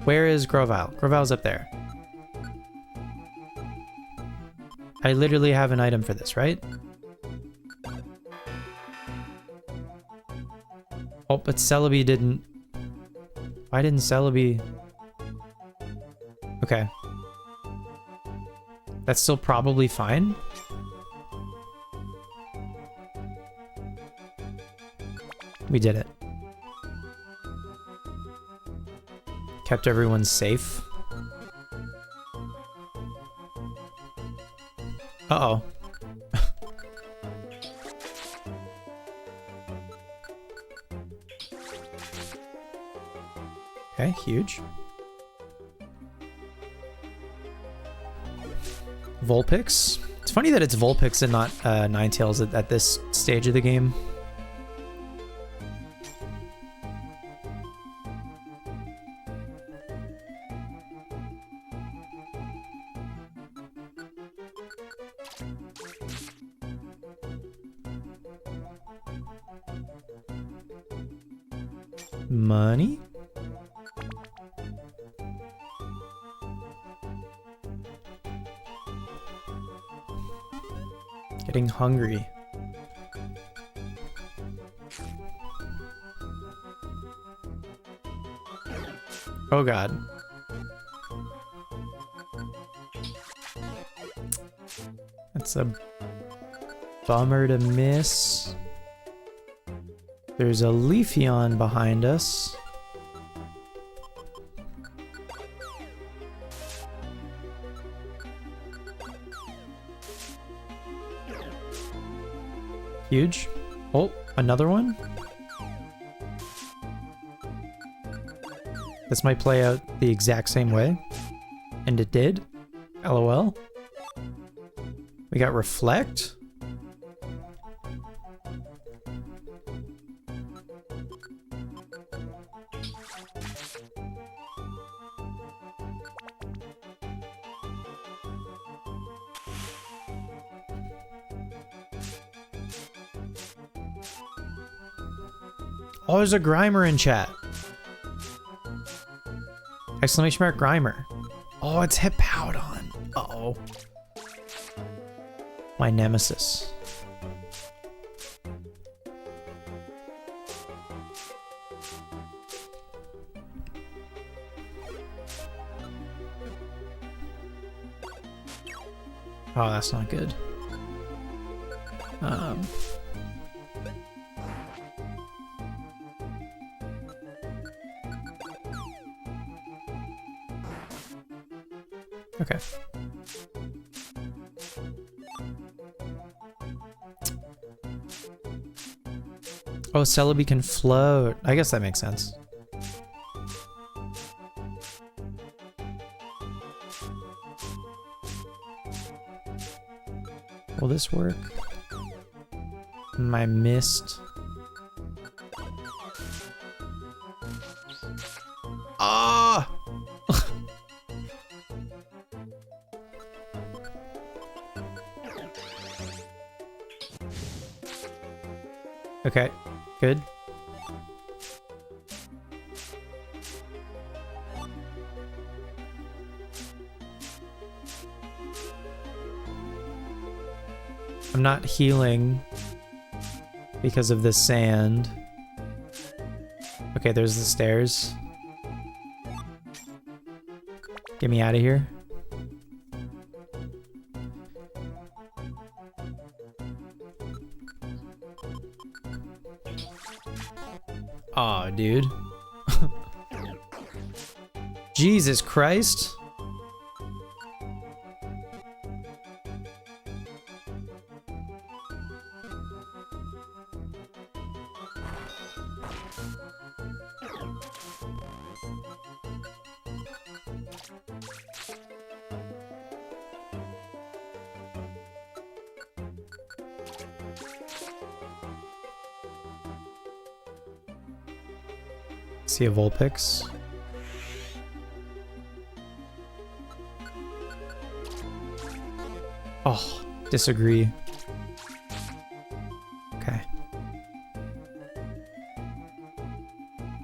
Where is Grovyle? Grovyle's up there. I literally have an item for this, right? Oh, but Celebi didn't... Why didn't Celebi... Okay. That's still probably fine. We did it. Kept everyone safe. Uh-oh. Okay, huge. Vulpix. It's funny that it's Vulpix and not Ninetales at this stage of the game. Money? Getting hungry. Oh god. That's a bummer to miss. There's a Leafeon behind us. Huge. Oh, another one? This might play out the exact same way. And it did. LOL. We got Reflect. Oh, there's a Grimer in chat. Exclamation mark Grimer. Oh, it's Hippowdon. Uh-oh. My nemesis. Oh, that's not good. Okay. Oh, Celebi can float. I guess that makes sense. Will this work? I missed. Ah! Okay, good. I'm not healing because of the sand. Okay, there's the stairs. Get me out of here. Aw, dude. Jesus Christ. See a Vulpix. Oh, disagree. Okay.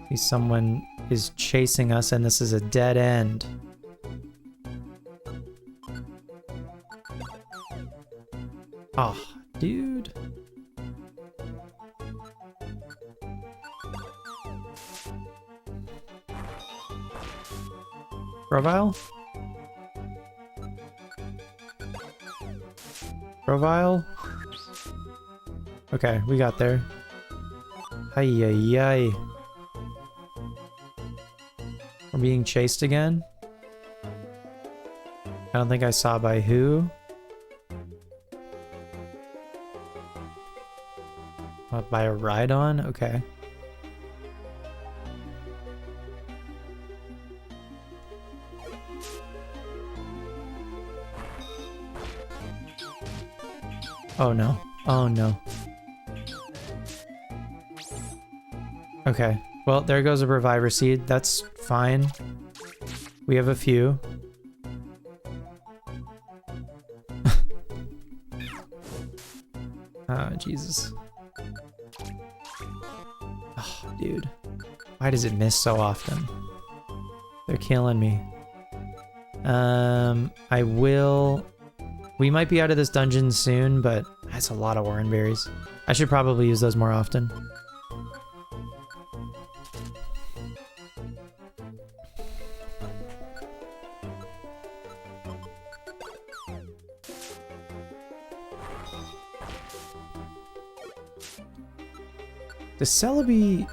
See, someone is chasing us and this is a dead end. Oh, dude. Grovyle? Grovyle? Okay, we got there. Ay ay ay. We're being chased again? I don't think I saw by who. By a Rhydon? Okay. Oh no. Oh no. Okay. Well, there goes a Reviver Seed. That's fine. We have a few. Oh, Jesus. Oh, dude. Why does it miss so often? They're killing me. I will... We might be out of this dungeon soon, but that's a lot of Oran Berries. I should probably use those more often. Does Celebi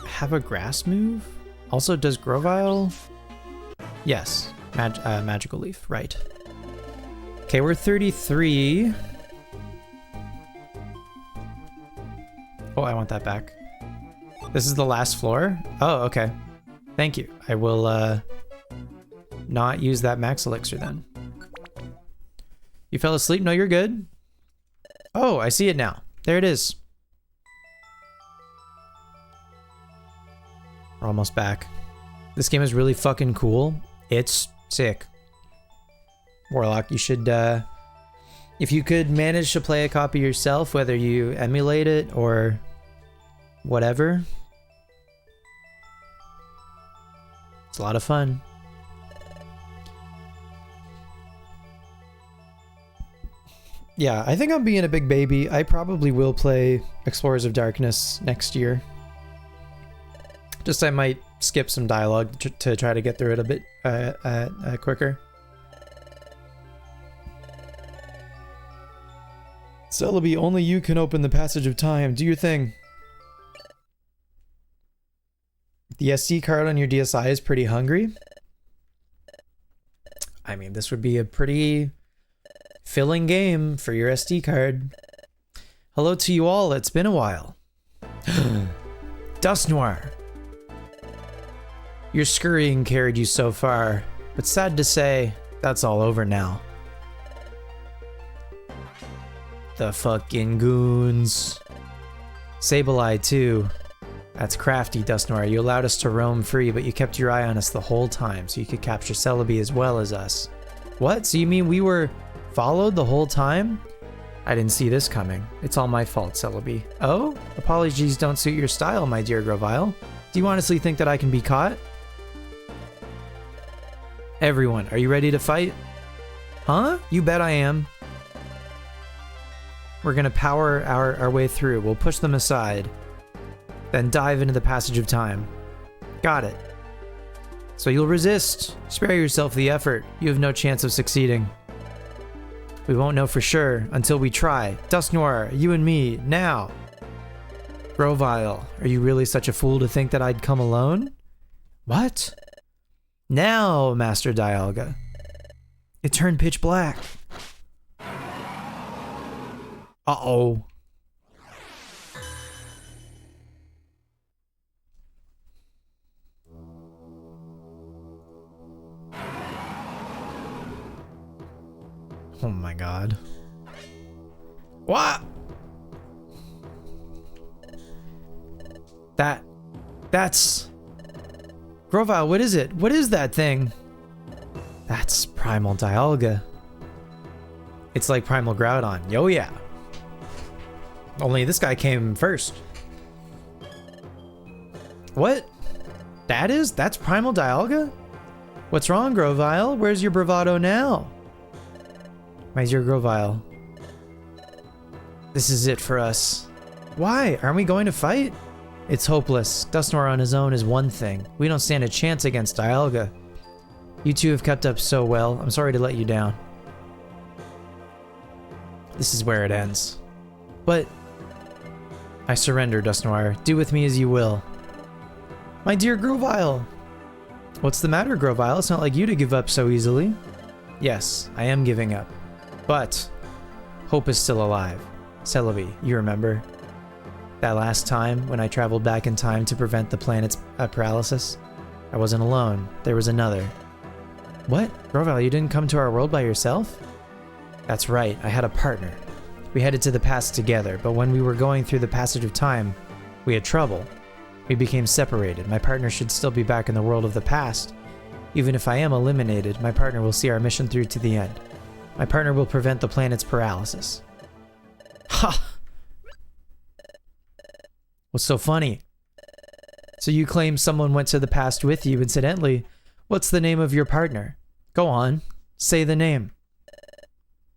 have a grass move? Also, does Grovyle? Yes, Magical Leaf, right. Okay, we're 33. Oh, I want that back. This is the last floor? Oh, okay. Thank you. I will not use that max elixir then. You fell asleep? No, you're good. Oh, I see it now. There it is. We're almost back. This game is really fucking cool. It's sick. Warlock, you should, if you could manage to play a copy yourself, whether you emulate it or whatever, it's a lot of fun. Yeah, I think I'm being a big baby. I probably will play Explorers of Darkness next year. Just I might skip some dialogue to try to get through it a bit quicker. Celebi, only you can open the passage of time. Do your thing. The SD card on your DSi is pretty hungry. I mean, this would be a pretty filling game for your SD card. Hello to you all. It's been a while. Dusknoir. Your scurrying carried you so far, but sad to say, that's all over now. the fucking goons. Sableye too. That's crafty, Dusknoir. You allowed us to roam free, but you kept your eye on us the whole time, so you could capture Celebi as well as us. What? So you mean we were followed the whole time? I didn't see this coming. It's all my fault, Celebi. Oh? Apologies don't suit your style, my dear Grovyle. Do you honestly think that I can be caught? Everyone, are you ready to fight? Huh? You bet I am. We're gonna power our way through. We'll push them aside. Then dive into the passage of time. Got it. So you'll resist. Spare yourself the effort. You have no chance of succeeding. We won't know for sure until we try. Dusknoir, you and me, now. Grovyle, are you really such a fool to think that I'd come alone? What? Now, Master Dialga. It turned pitch black. Uh-oh. Oh my god. What? That's... Grovyle, what is it? What is that thing? That's Primal Dialga. It's like Primal Groudon. Yo yeah. Only this guy came first. What? That's Primal Dialga? What's wrong, Grovyle? Where's your bravado now? My dear Grovyle. This is it for us. Why? Aren't we going to fight? It's hopeless. Dusknoir on his own is one thing. We don't stand a chance against Dialga. You two have kept up so well. I'm sorry to let you down. This is where it ends. But I surrender, Dusknoir. Do with me as you will. My dear Grovyle! What's the matter, Grovyle? It's not like you to give up so easily. Yes, I am giving up. But hope is still alive. Celebi, you remember? That last time when I traveled back in time to prevent the planet's paralysis? I wasn't alone. There was another. What? Grovyle, you didn't come to our world by yourself? That's right, I had a partner. We headed to the past together, but when we were going through the passage of time, we had trouble. We became separated. My partner should still be back in the world of the past. Even if I am eliminated, my partner will see our mission through to the end. My partner will prevent the planet's paralysis. Ha! What's so funny? So you claim someone went to the past with you incidentally. What's the name of your partner? Go on, say the name.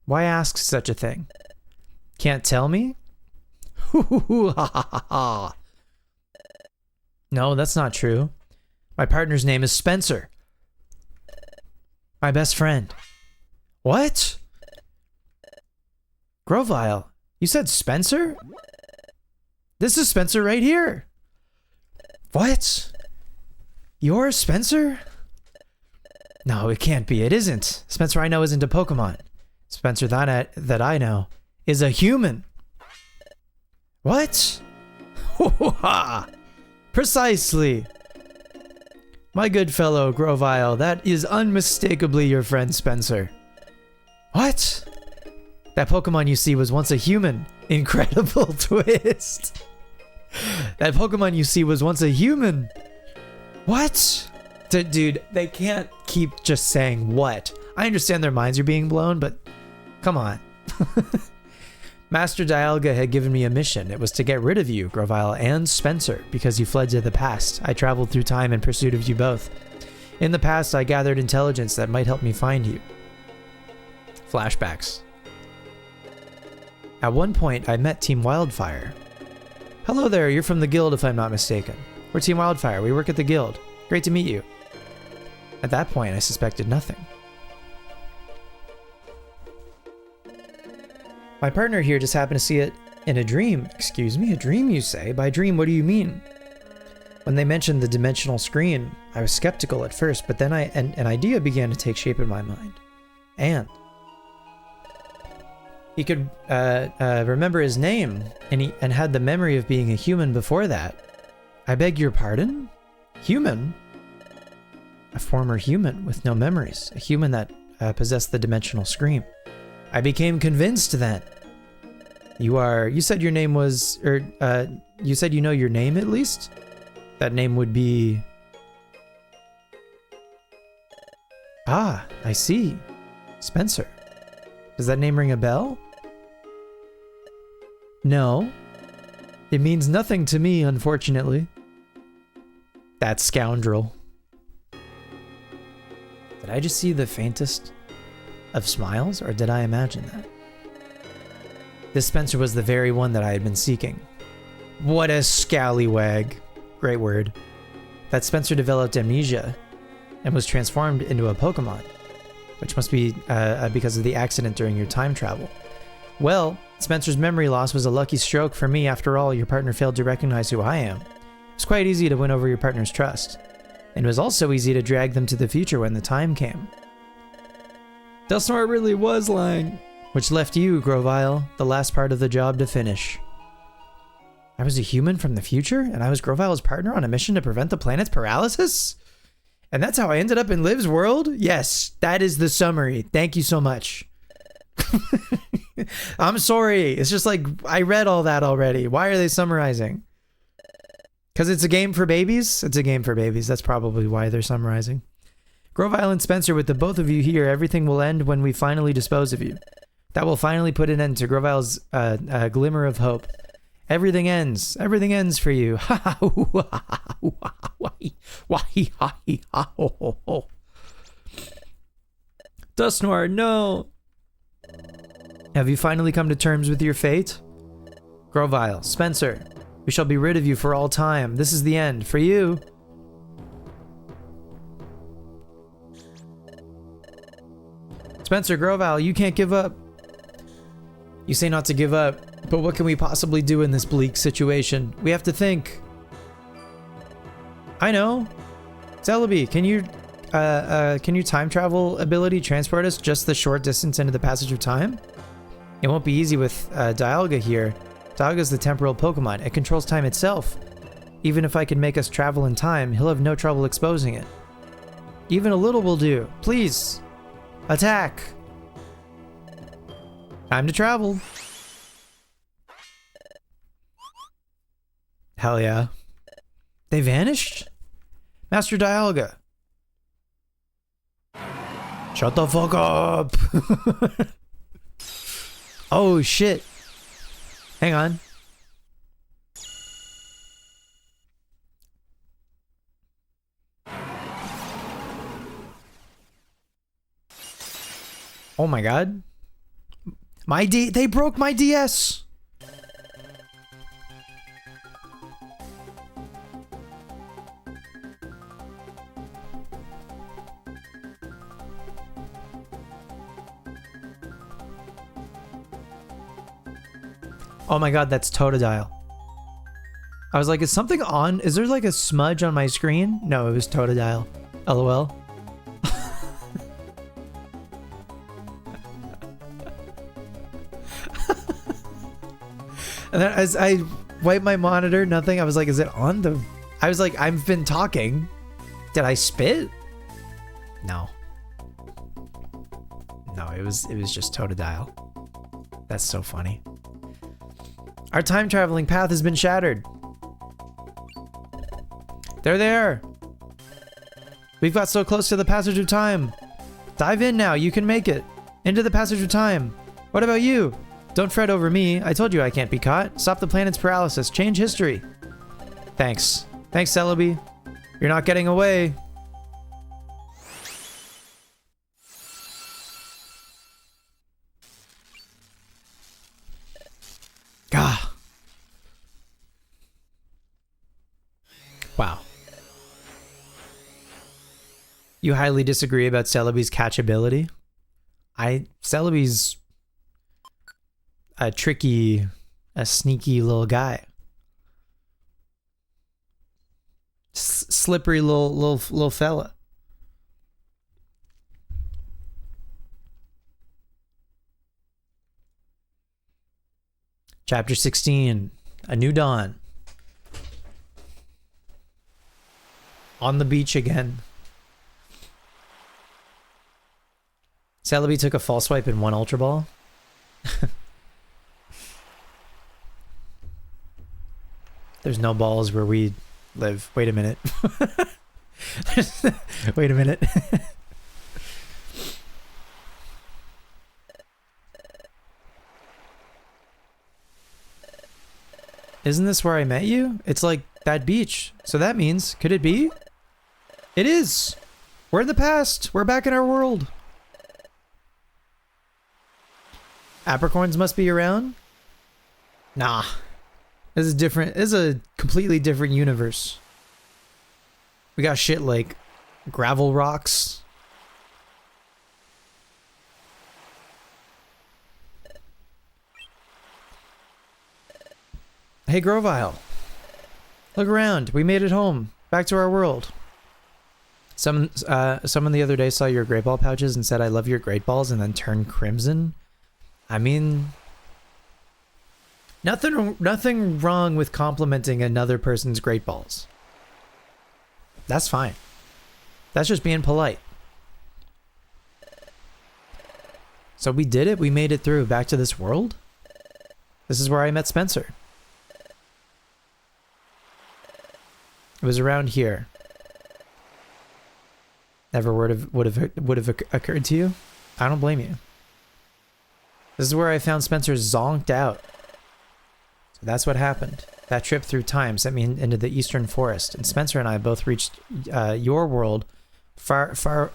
Why ask such a thing? Can't tell me? No, that's not true. My partner's name is Spencer. My best friend. What? Grovyle, you said Spencer? This is Spencer right here. What? You're Spencer? No, it can't be. It isn't. Spencer I know isn't a Pokemon. Spencer that I know is a human. What? Precisely. My good fellow Grovyle, that is unmistakably your friend Spencer. What? That Pokemon you see was once a human. Incredible twist. That Pokemon you see was once a human. What? Dude, they can't keep just saying what. I understand their minds are being blown, but come on. Master Dialga had given me a mission. It was to get rid of you, Grovyle, and Spencer, because you fled to the past. I traveled through time in pursuit of you both. In the past, I gathered intelligence that might help me find you. Flashbacks. At one point, I met Team Wildfire. Hello there, you're from the guild if I'm not mistaken. We're Team Wildfire, we work at the guild. Great to meet you. At that point, I suspected nothing. My partner here just happened to see it in a dream. Excuse me, a dream you say? By dream, what do you mean? When they mentioned the dimensional screen, I was skeptical at first, but then an idea began to take shape in my mind. And he could remember his name, and had the memory of being a human before that. I beg your pardon? Human? A former human with no memories. A human that possessed the dimensional screen. I became convinced then. You said your name was, you said you know your name at least? That name would be... Ah, I see. Spencer. Does that name ring a bell? No. It means nothing to me, unfortunately. That scoundrel. Did I just see the faintest of smiles, or did I imagine that? This Spencer was the very one that I had been seeking. What a scallywag. Great word. That Spencer developed amnesia and was transformed into a Pokemon, which must be because of the accident during your time travel. Well, Spencer's memory loss was a lucky stroke for me. After all, your partner failed to recognize who I am. It's quite easy to win over your partner's trust, and it was also easy to drag them to the future when the time came. Dusknoir really was lying. Which left you, Grovyle, the last part of the job to finish. I was a human from the future, and I was Grovyle's partner on a mission to prevent the planet's paralysis? And that's how I ended up in Liv's world? Yes, that is the summary. Thank you so much. I'm sorry. It's just like, I read all that already. Why are they summarizing? Because it's a game for babies? It's a game for babies. That's probably why they're summarizing. Grovyle and Spencer, with the both of you here, everything will end when we finally dispose of you. That will finally put an end to Grovyle's glimmer of hope. Everything ends. Everything ends for you. Dusknoir, no. Have you finally come to terms with your fate? Grovyle, Spencer, we shall be rid of you for all time. This is the end. For you. Spencer, Grovyle, you can't give up. You say not to give up, but what can we possibly do in this bleak situation? We have to think. I know. Celebi, can your time travel ability transport us just the short distance into the passage of time? It won't be easy with Dialga here. Dialga's the temporal Pokemon. It controls time itself. Even if I can make us travel in time, he'll have no trouble exposing it. Even a little will do. Please, attack. Time to travel. Hell yeah. They vanished? Master Dialga. Shut the fuck up. Oh shit. Hang on. Oh my god. They broke my DS. Oh my god, that's Totodile. I was like, is something on? Is there like a smudge on my screen? No, it was Totodile. LOL. And then as I wiped my monitor, nothing. I was like, is it on the... I was like, I've been talking. Did I spit? No. No, it was just Totodile. That's so funny. Our time traveling path has been shattered. There they are. We've got so close to the passage of time. Dive in now, you can make it. Into the passage of time. What about you? Don't fret over me. I told you I can't be caught. Stop the planet's paralysis. Change history. Thanks. Thanks, Celebi. You're not getting away. Gah. Wow. You highly disagree about Celebi's catchability? Celebi's a tricky, a sneaky little guy. Slippery little fella. Chapter 16, A New Dawn. On the beach again. Celebi took a false swipe in one Ultra Ball. There's no balls where we live. Wait a minute. Wait a minute. Isn't this where I met you? It's like that beach. So that means, could it be? It is. We're in the past. We're back in our world. Apricorns must be around? Nah. This is different. This is a completely different universe. We got shit like gravel rocks. Hey, Grovile. Look around. We made it home. Back to our world. Someone the other day saw your great ball pouches and said, I love your great balls, and then turned crimson. I mean, nothing wrong with complimenting another person's great balls. That's fine. That's just being polite. So we did it. We made it through back to this world. This is where I met Spencer. It was around here. Never would have occurred to you? I don't blame you. This is where I found Spencer zonked out. So that's what happened. That trip through time sent me into the eastern forest, and Spencer and I both reached your world far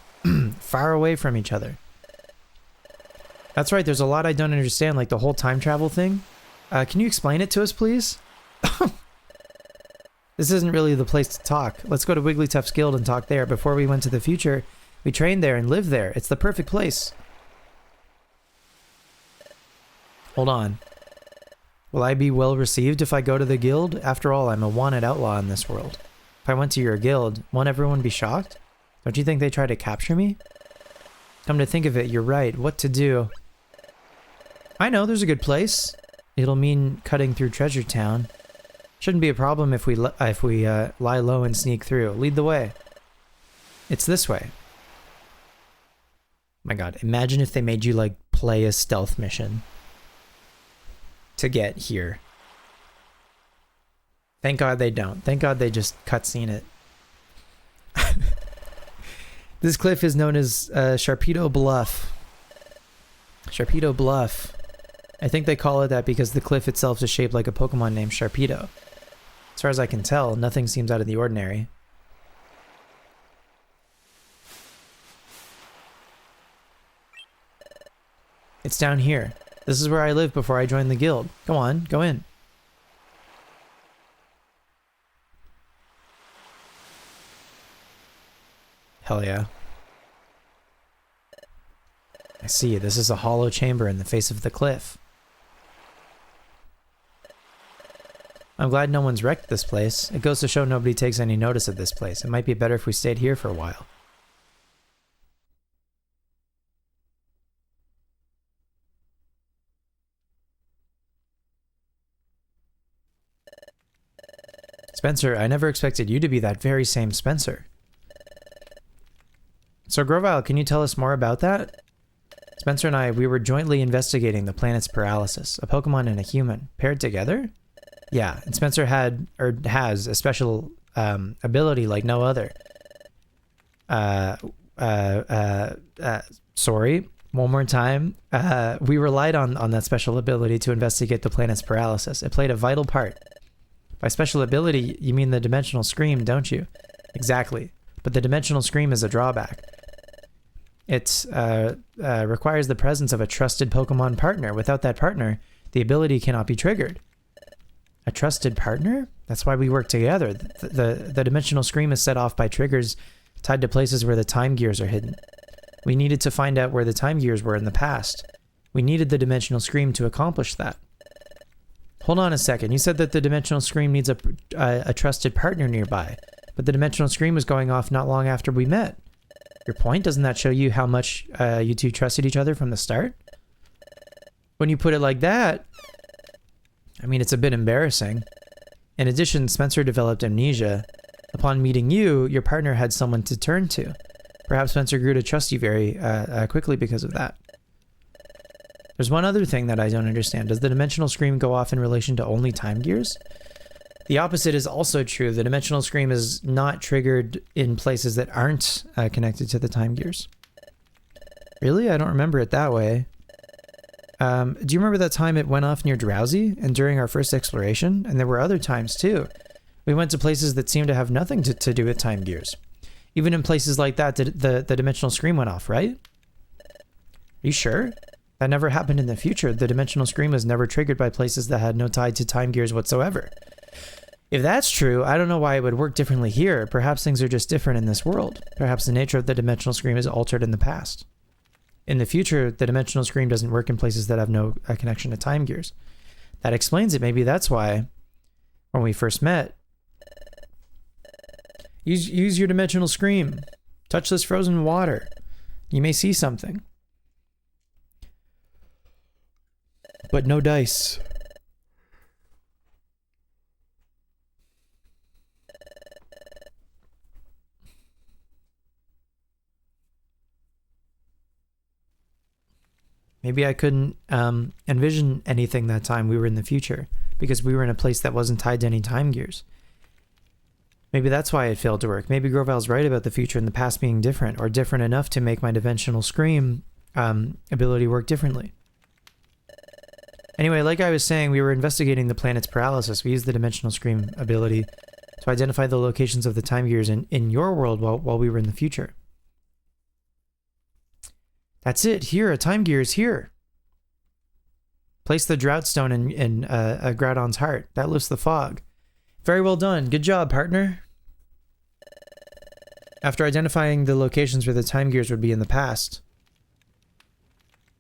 away from each other. That's right, there's a lot I don't understand, like the whole time travel thing. Can you explain it to us, please? This isn't really the place to talk. Let's go to Wigglytuff's Guild and talk there. Before we went to the future, we trained there and lived there. It's the perfect place. Hold on. Will I be well received if I go to the guild? After all, I'm a wanted outlaw in this world. If I went to your guild, won't everyone be shocked? Don't you think they try to capture me? Come to think of it, you're right. What to do? I know, there's a good place. It'll mean cutting through Treasure Town. Shouldn't be a problem if we lie low and sneak through. Lead the way. It's this way. My god, imagine if they made you, like, play a stealth mission to get here. Thank god they don't. Thank god they just cutscene it. This cliff is known as Sharpedo Bluff. Sharpedo Bluff. I think they call it that because the cliff itself is shaped like a Pokemon named Sharpedo. As far as I can tell, nothing seems out of the ordinary. It's down here. This is where I lived before I joined the guild. Go on, go in. Hell yeah. I see, this is a hollow chamber in the face of the cliff. I'm glad no one's wrecked this place. It goes to show nobody takes any notice of this place. It might be better if we stayed here for a while. Spencer, I never expected you to be that very same Spencer. So Grovile, can you tell us more about that? Spencer and I, we were jointly investigating the planet's paralysis. A Pokemon and a human. Paired together? Yeah, and Spencer had, or has, a special ability like no other. Sorry, one more time. We relied on that special ability to investigate the planet's paralysis. It played a vital part. By special ability, you mean the Dimensional Scream, don't you? Exactly. But the Dimensional Scream is a drawback. It requires the presence of a trusted Pokemon partner. Without that partner, the ability cannot be triggered. A trusted partner? That's why we work together. The Dimensional Scream is set off by triggers tied to places where the time gears are hidden. We needed to find out where the time gears were in the past. We needed the Dimensional Scream to accomplish that. Hold on a second. You said that the Dimensional Scream needs a trusted partner nearby, but the Dimensional Scream was going off not long after we met. Your point? Doesn't that show you how much you two trusted each other from the start? When you put it like that, I mean, it's a bit embarrassing. In addition, Spencer developed amnesia. Upon meeting you, your partner had someone to turn to. Perhaps Spencer grew to trust you very quickly because of that. There's one other thing that I don't understand. Does the Dimensional Scream go off in relation to only time gears? The opposite is also true. The dimensional scream is not triggered in places that aren't connected to the time gears. Really? I don't remember it that way. Do you remember that time it went off near Drowsy and during our first exploration? And there were other times too. We went to places that seemed to have nothing to do with time gears. Even in places like that, the dimensional scream went off, right? Are you sure? That never happened in the future. The dimensional scream was never triggered by places that had no tie to time gears whatsoever. If that's true, I don't know why it would work differently here. Perhaps things are just different in this world. Perhaps the nature of the dimensional scream is altered in the past. In the future, the dimensional scream doesn't work in places that have no connection to time gears. That explains it. Maybe that's why, when we first met, use your dimensional scream. Touch this frozen water. You may see something. But no dice. Maybe I couldn't envision anything that time we were in the future, because we were in a place that wasn't tied to any time gears. Maybe that's why it failed to work. Maybe Groval's right about the future and the past being different, or different enough to make my dimensional scream ability work differently. Anyway, like I was saying, we were investigating the planet's paralysis. We used the dimensional scream ability to identify the locations of the time gears in your world while we were in the future. That's it. Here, a time gear is here. Place the drought stone in Groudon's heart. That lifts the fog. Very well done. Good job, partner. After identifying the locations where the time gears would be in the past,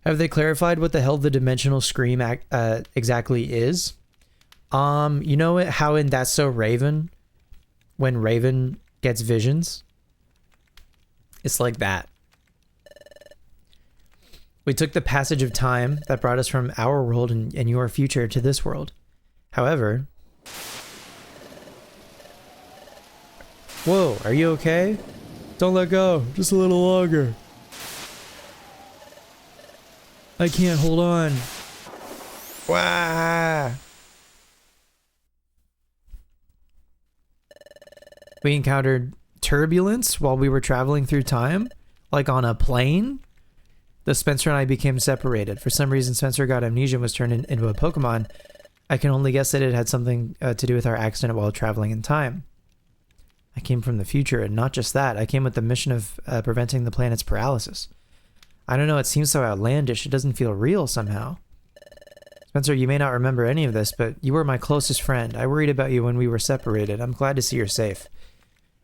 have they clarified what the hell the dimensional scream exactly is? You know how in That's So Raven, when Raven gets visions? It's like that. We took the passage of time that brought us from our world and your future to this world. However... Whoa, are you okay? Don't let go. Just a little longer. I can't hold on. Wah! We encountered turbulence while we were traveling through time, like on a plane. The Spencer and I became separated. For some reason, Spencer got amnesia and was turned into a Pokemon. I can only guess that it had something to do with our accident while traveling in time. I came from the future, and not just that. I came with the mission of preventing the planet's paralysis. I don't know, it seems so outlandish. It doesn't feel real somehow. Spencer, you may not remember any of this, but you were my closest friend. I worried about you when we were separated. I'm glad to see you're safe.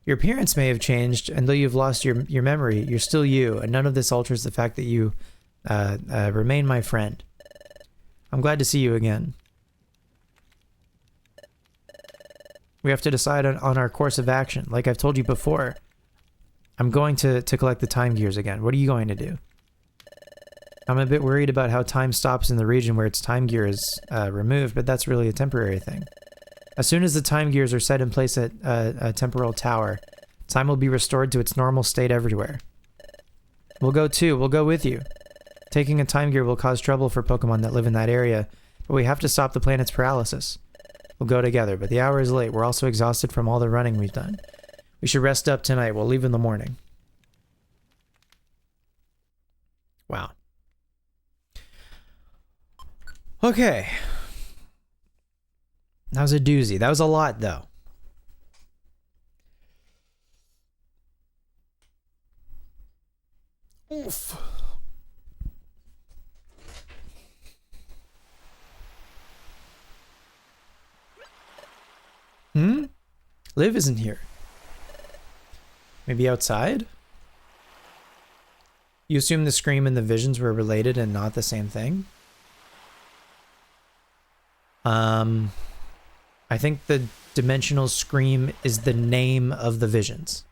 Your appearance may have changed, and though you've lost your memory, you're still you, and none of this alters the fact that you remain my friend. I'm glad to see you again. We have to decide on our course of action. Like I've told you before, I'm going to collect the time gears again. What are you going to do? I'm a bit worried about how time stops in the region where its time gear is removed, but that's really a temporary thing. As soon as the time gears are set in place at a temporal tower, time will be restored to its normal state everywhere. We'll go too. We'll go with you. Taking a time gear will cause trouble for Pokemon that live in that area, but we have to stop the planet's paralysis. We'll go together, but the hour is late. We're also exhausted from all the running we've done. We should rest up tonight. We'll leave in the morning. Wow. Okay. That was a doozy. That was a lot, though. Oof. Liv isn't here. Maybe outside? You assume the scream and the visions were related and not the same thing? I think the dimensional scream is the name of the visions.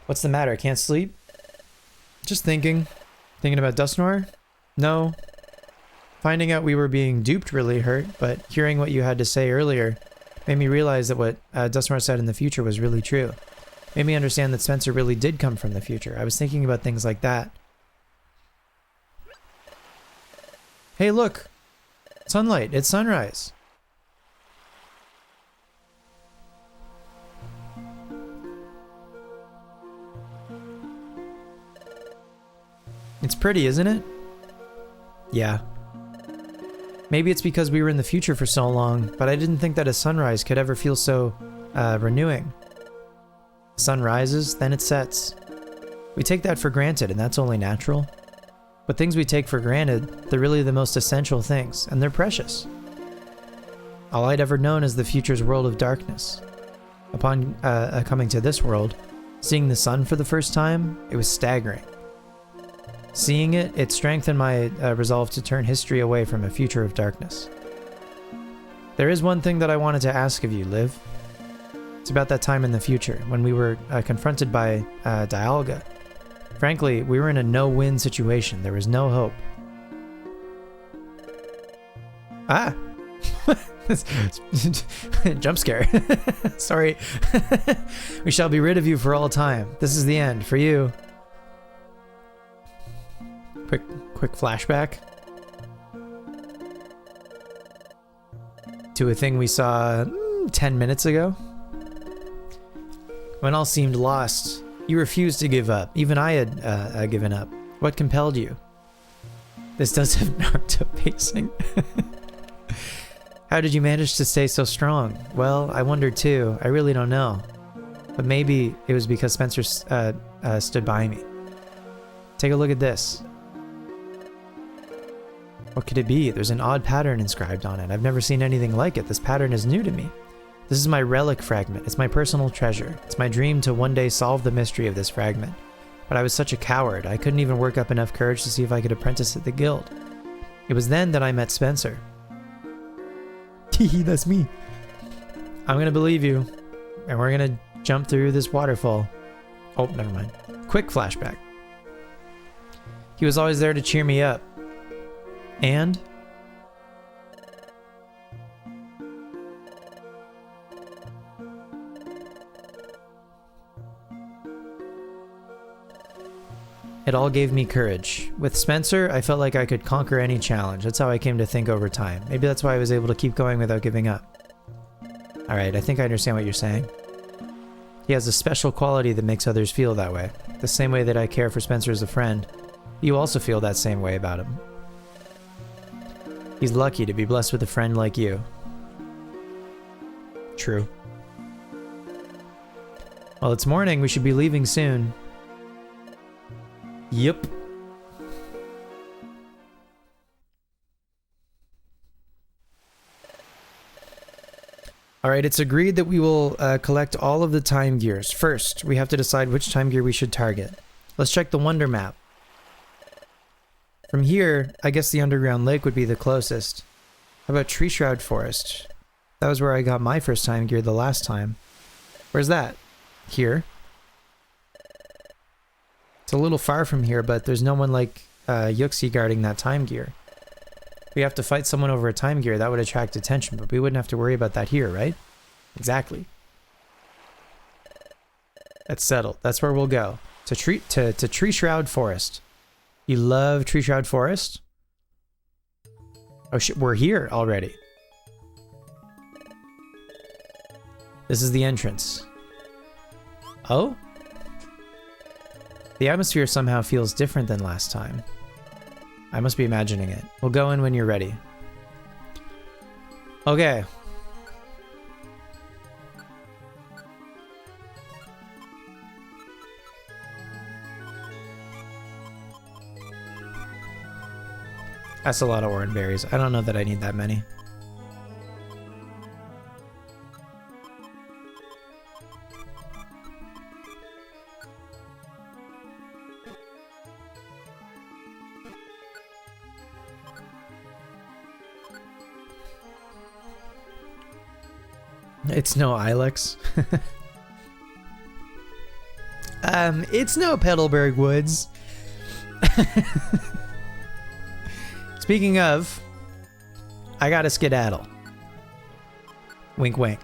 What's the matter? I can't sleep? Just thinking. Thinking about Dusknoir? No. Finding out we were being duped really hurt, but hearing what you had to say earlier made me realize that what Dusknoir said in the future was really true. Made me understand that Spencer really did come from the future. I was thinking about things like that. Hey, look! Sunlight. It's sunrise. It's pretty, isn't it? Yeah. Maybe it's because we were in the future for so long, but I didn't think that a sunrise could ever feel so renewing. The sun rises, then it sets. We take that for granted, and that's only natural. But things we take for granted, they're really the most essential things, and they're precious. All I'd ever known is the future's world of darkness. Upon coming to this world, seeing the sun for the first time, it was staggering. Seeing it, it strengthened my resolve to turn history away from a future of darkness. There is one thing that I wanted to ask of you, Liv. It's about that time in the future, when we were confronted by Dialga. Frankly, we were in a no-win situation. There was no hope. Ah! Jump scare. Sorry. We shall be rid of you for all time. This is the end, for you. Quick flashback to a thing we saw 10 minutes ago. When all seemed lost, you refused to give up. Even I had given up. What compelled you? This does have Naruto pacing. How did you manage to stay so strong? Well, I wondered too. I really don't know. But maybe it was because Spencer stood by me. Take a look at this. What could it be? There's an odd pattern inscribed on it. I've never seen anything like it. This pattern is new to me. This is my relic fragment. It's my personal treasure. It's my dream to one day solve the mystery of this fragment. But I was such a coward. I couldn't even work up enough courage to see if I could apprentice at the guild. It was then that I met Spencer. Hehe, that's me. I'm gonna believe you. And we're gonna jump through this waterfall. Oh, never mind. Quick flashback. He was always there to cheer me up. And it all gave me courage. With Spencer, I felt like I could conquer any challenge. That's how I came to think over time. Maybe that's why I was able to keep going without giving up. Alright, I think I understand what you're saying. He has a special quality that makes others feel that way. The same way that I care for Spencer as a friend, you also feel that same way about him. He's lucky to be blessed with a friend like you. True. Well, it's morning. We should be leaving soon. Yep. Alright, it's agreed that we will collect all of the time gears. First, we have to decide which time gear we should target. Let's check the Wonder Map. From here, I guess the underground lake would be the closest. How about Tree Shroud Forest? That was where I got my first time gear the last time. Where's that? Here. It's a little far from here, but there's no one like Yuxi guarding that time gear. If we have to fight someone over a time gear, that would attract attention, but we wouldn't have to worry about that here, right? Exactly. That's settled. That's where we'll go. To Tree Shroud Forest. You love Tree Shroud Forest? Oh shit, we're here already. This is the entrance. Oh? The atmosphere somehow feels different than last time. I must be imagining it. We'll go in when you're ready. Okay. That's a lot of orange berries. I don't know that I need that many. It's no Ilex. It's no Petalburg Woods. Speaking of, I gotta skedaddle. Wink wink.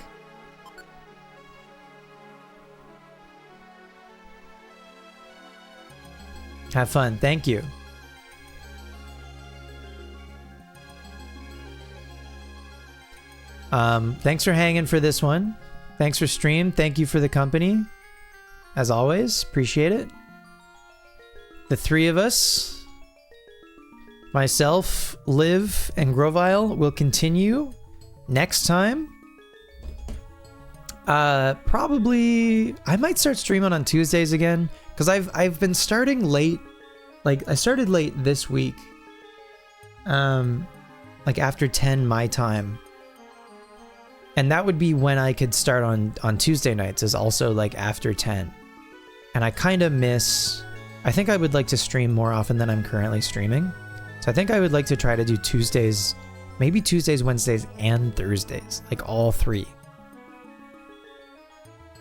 Have fun. Thank you. Thanks for hanging for this one. Thanks for stream. Thank you for the company. As always, appreciate it. The three of us myself, Liv, and Grovile will continue next time. Probably I might start streaming on Tuesdays again, because I've been starting late. Like, I started late this week. Like after 10 my time. And that would be when I could start on Tuesday nights, is also like after 10. And I kind of miss... I think I would like to stream more often than I'm currently streaming. So I think I would like to try to do Tuesdays, maybe Tuesdays, Wednesdays, and Thursdays. Like all three.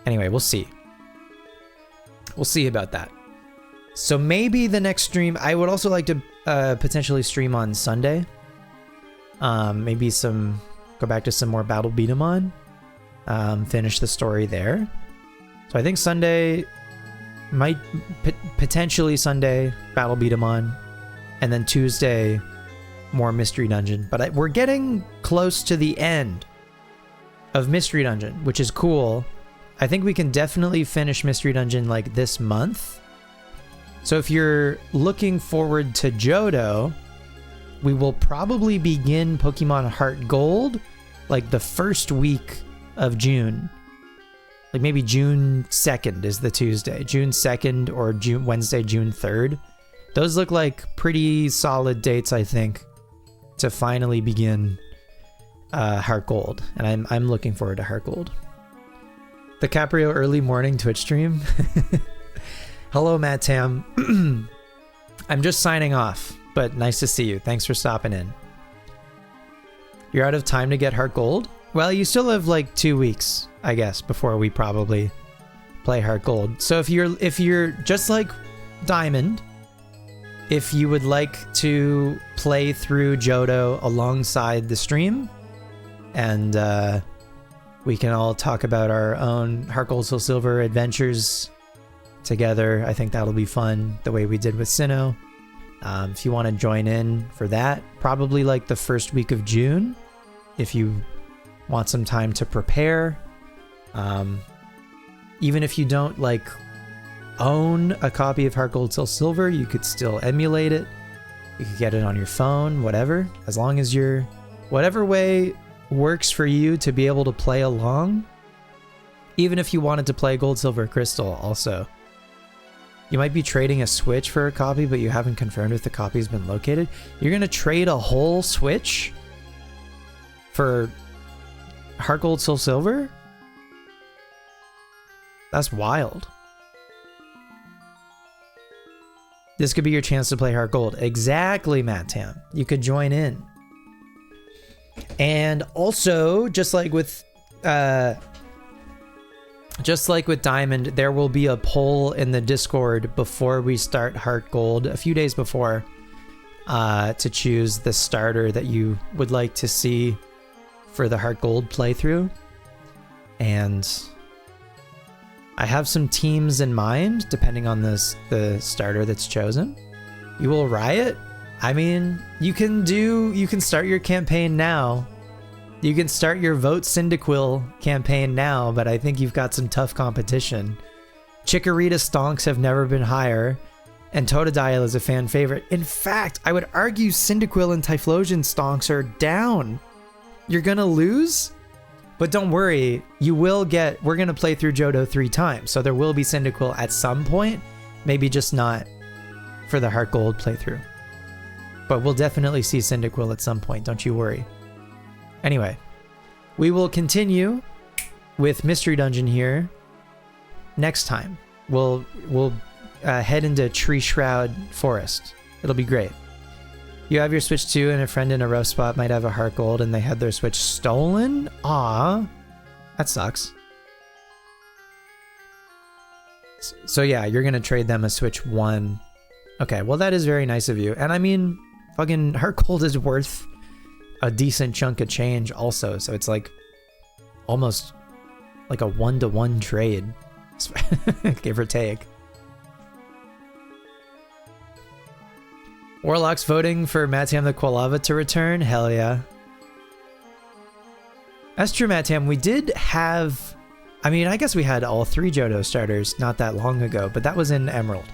Anyway, we'll see. We'll see about that. So maybe the next stream... I would also like to potentially stream on Sunday. Maybe go back to some more Battle Beat 'em on. Finish the story there. So I think Sunday might potentially Sunday Battle Beat 'em on, and then Tuesday more Mystery Dungeon. But we're getting close to the end of Mystery Dungeon, which is cool. I think we can definitely finish Mystery Dungeon like this month. So if you're looking forward to Johto, we will probably begin Pokemon Heart Gold like the first week of June. Like maybe June 2nd is the Tuesday. June 2nd or Wednesday, June 3rd. Those look like pretty solid dates, I think, to finally begin Heart Gold. And I'm looking forward to Heart Gold. The Caprio early morning Twitch stream. Hello, Matt Tam. I'm just signing off, but nice to see you. Thanks for stopping in. You're out of time to get Heart Gold? Well, you still have like 2 weeks, I guess, before we probably play Heart Gold. So if you're just like Diamond, if you would like to play through Johto alongside the stream, and we can all talk about our own Heart Gold Soul Silver adventures together, I think that'll be fun, the way we did with Sinnoh. If you want to join in for that, probably like the first week of June, if you want some time to prepare. Even if you don't like own a copy of Heart Gold Soul Silver, you could still emulate it. You could get it on your phone, whatever. As long as whatever way works for you to be able to play along. Even if you wanted to play Gold, Silver, Crystal also. You might be trading a Switch for a copy, but you haven't confirmed if the copy has been located. You're going to trade a whole Switch for Heart Gold Soul Silver? That's wild. This could be your chance to play Heart Gold. Exactly, Matt Tam. You could join in. And also, just like with Diamond, there will be a poll in the Discord before we start Heart Gold, a few days before, to choose the starter that you would like to see for the Heart Gold playthrough. And I have some teams in mind, depending on the starter that's chosen. You will riot? I mean, you can start your campaign now. You can start your Vote Cyndaquil campaign now, but I think you've got some tough competition. Chikorita stonks have never been higher, and Totodile is a fan favorite. In fact, I would argue Cyndaquil and Typhlosion stonks are down. You're gonna lose? But don't worry, we're gonna play through Johto 3 times, so there will be Cyndaquil at some point, maybe just not for the Heart Gold playthrough. But we'll definitely see Cyndaquil at some point, don't you worry. Anyway, we will continue with Mystery Dungeon here next time. We'll head into Tree Shroud Forest. It'll be great. You have your Switch too, and a friend in a rough spot might have a Heart Gold and they had their Switch stolen? Aw, that sucks. So yeah, you're gonna trade them a Switch 1. Okay, well that is very nice of you. And I mean, fucking Heart Gold is worth a decent chunk of change also, so it's like almost like a 1-to-1 trade, give or take. Warlock's voting for Mattam the Quilava to return? Hell yeah. That's true, Mattam. We did have... I mean, I guess we had all 3 Johto starters not that long ago, but that was in Emerald.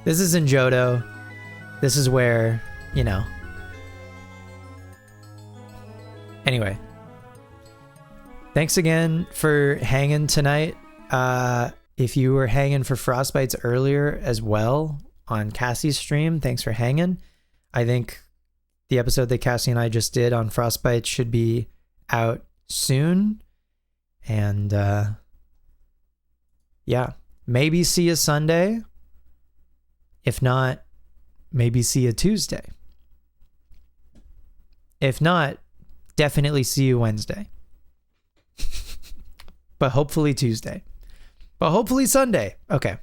This is in Johto. This is where you know. Anyway, thanks again for hanging tonight. If you were hanging for Frostbites earlier as well on Cassie's stream, thanks for hanging. I think the episode that Cassie and I just did on Frostbite should be out soon. And yeah, maybe see you Sunday. If not, maybe see you Tuesday. If not, definitely see you Wednesday. But hopefully Tuesday. But hopefully Sunday. Okay.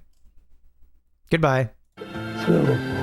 Goodbye. So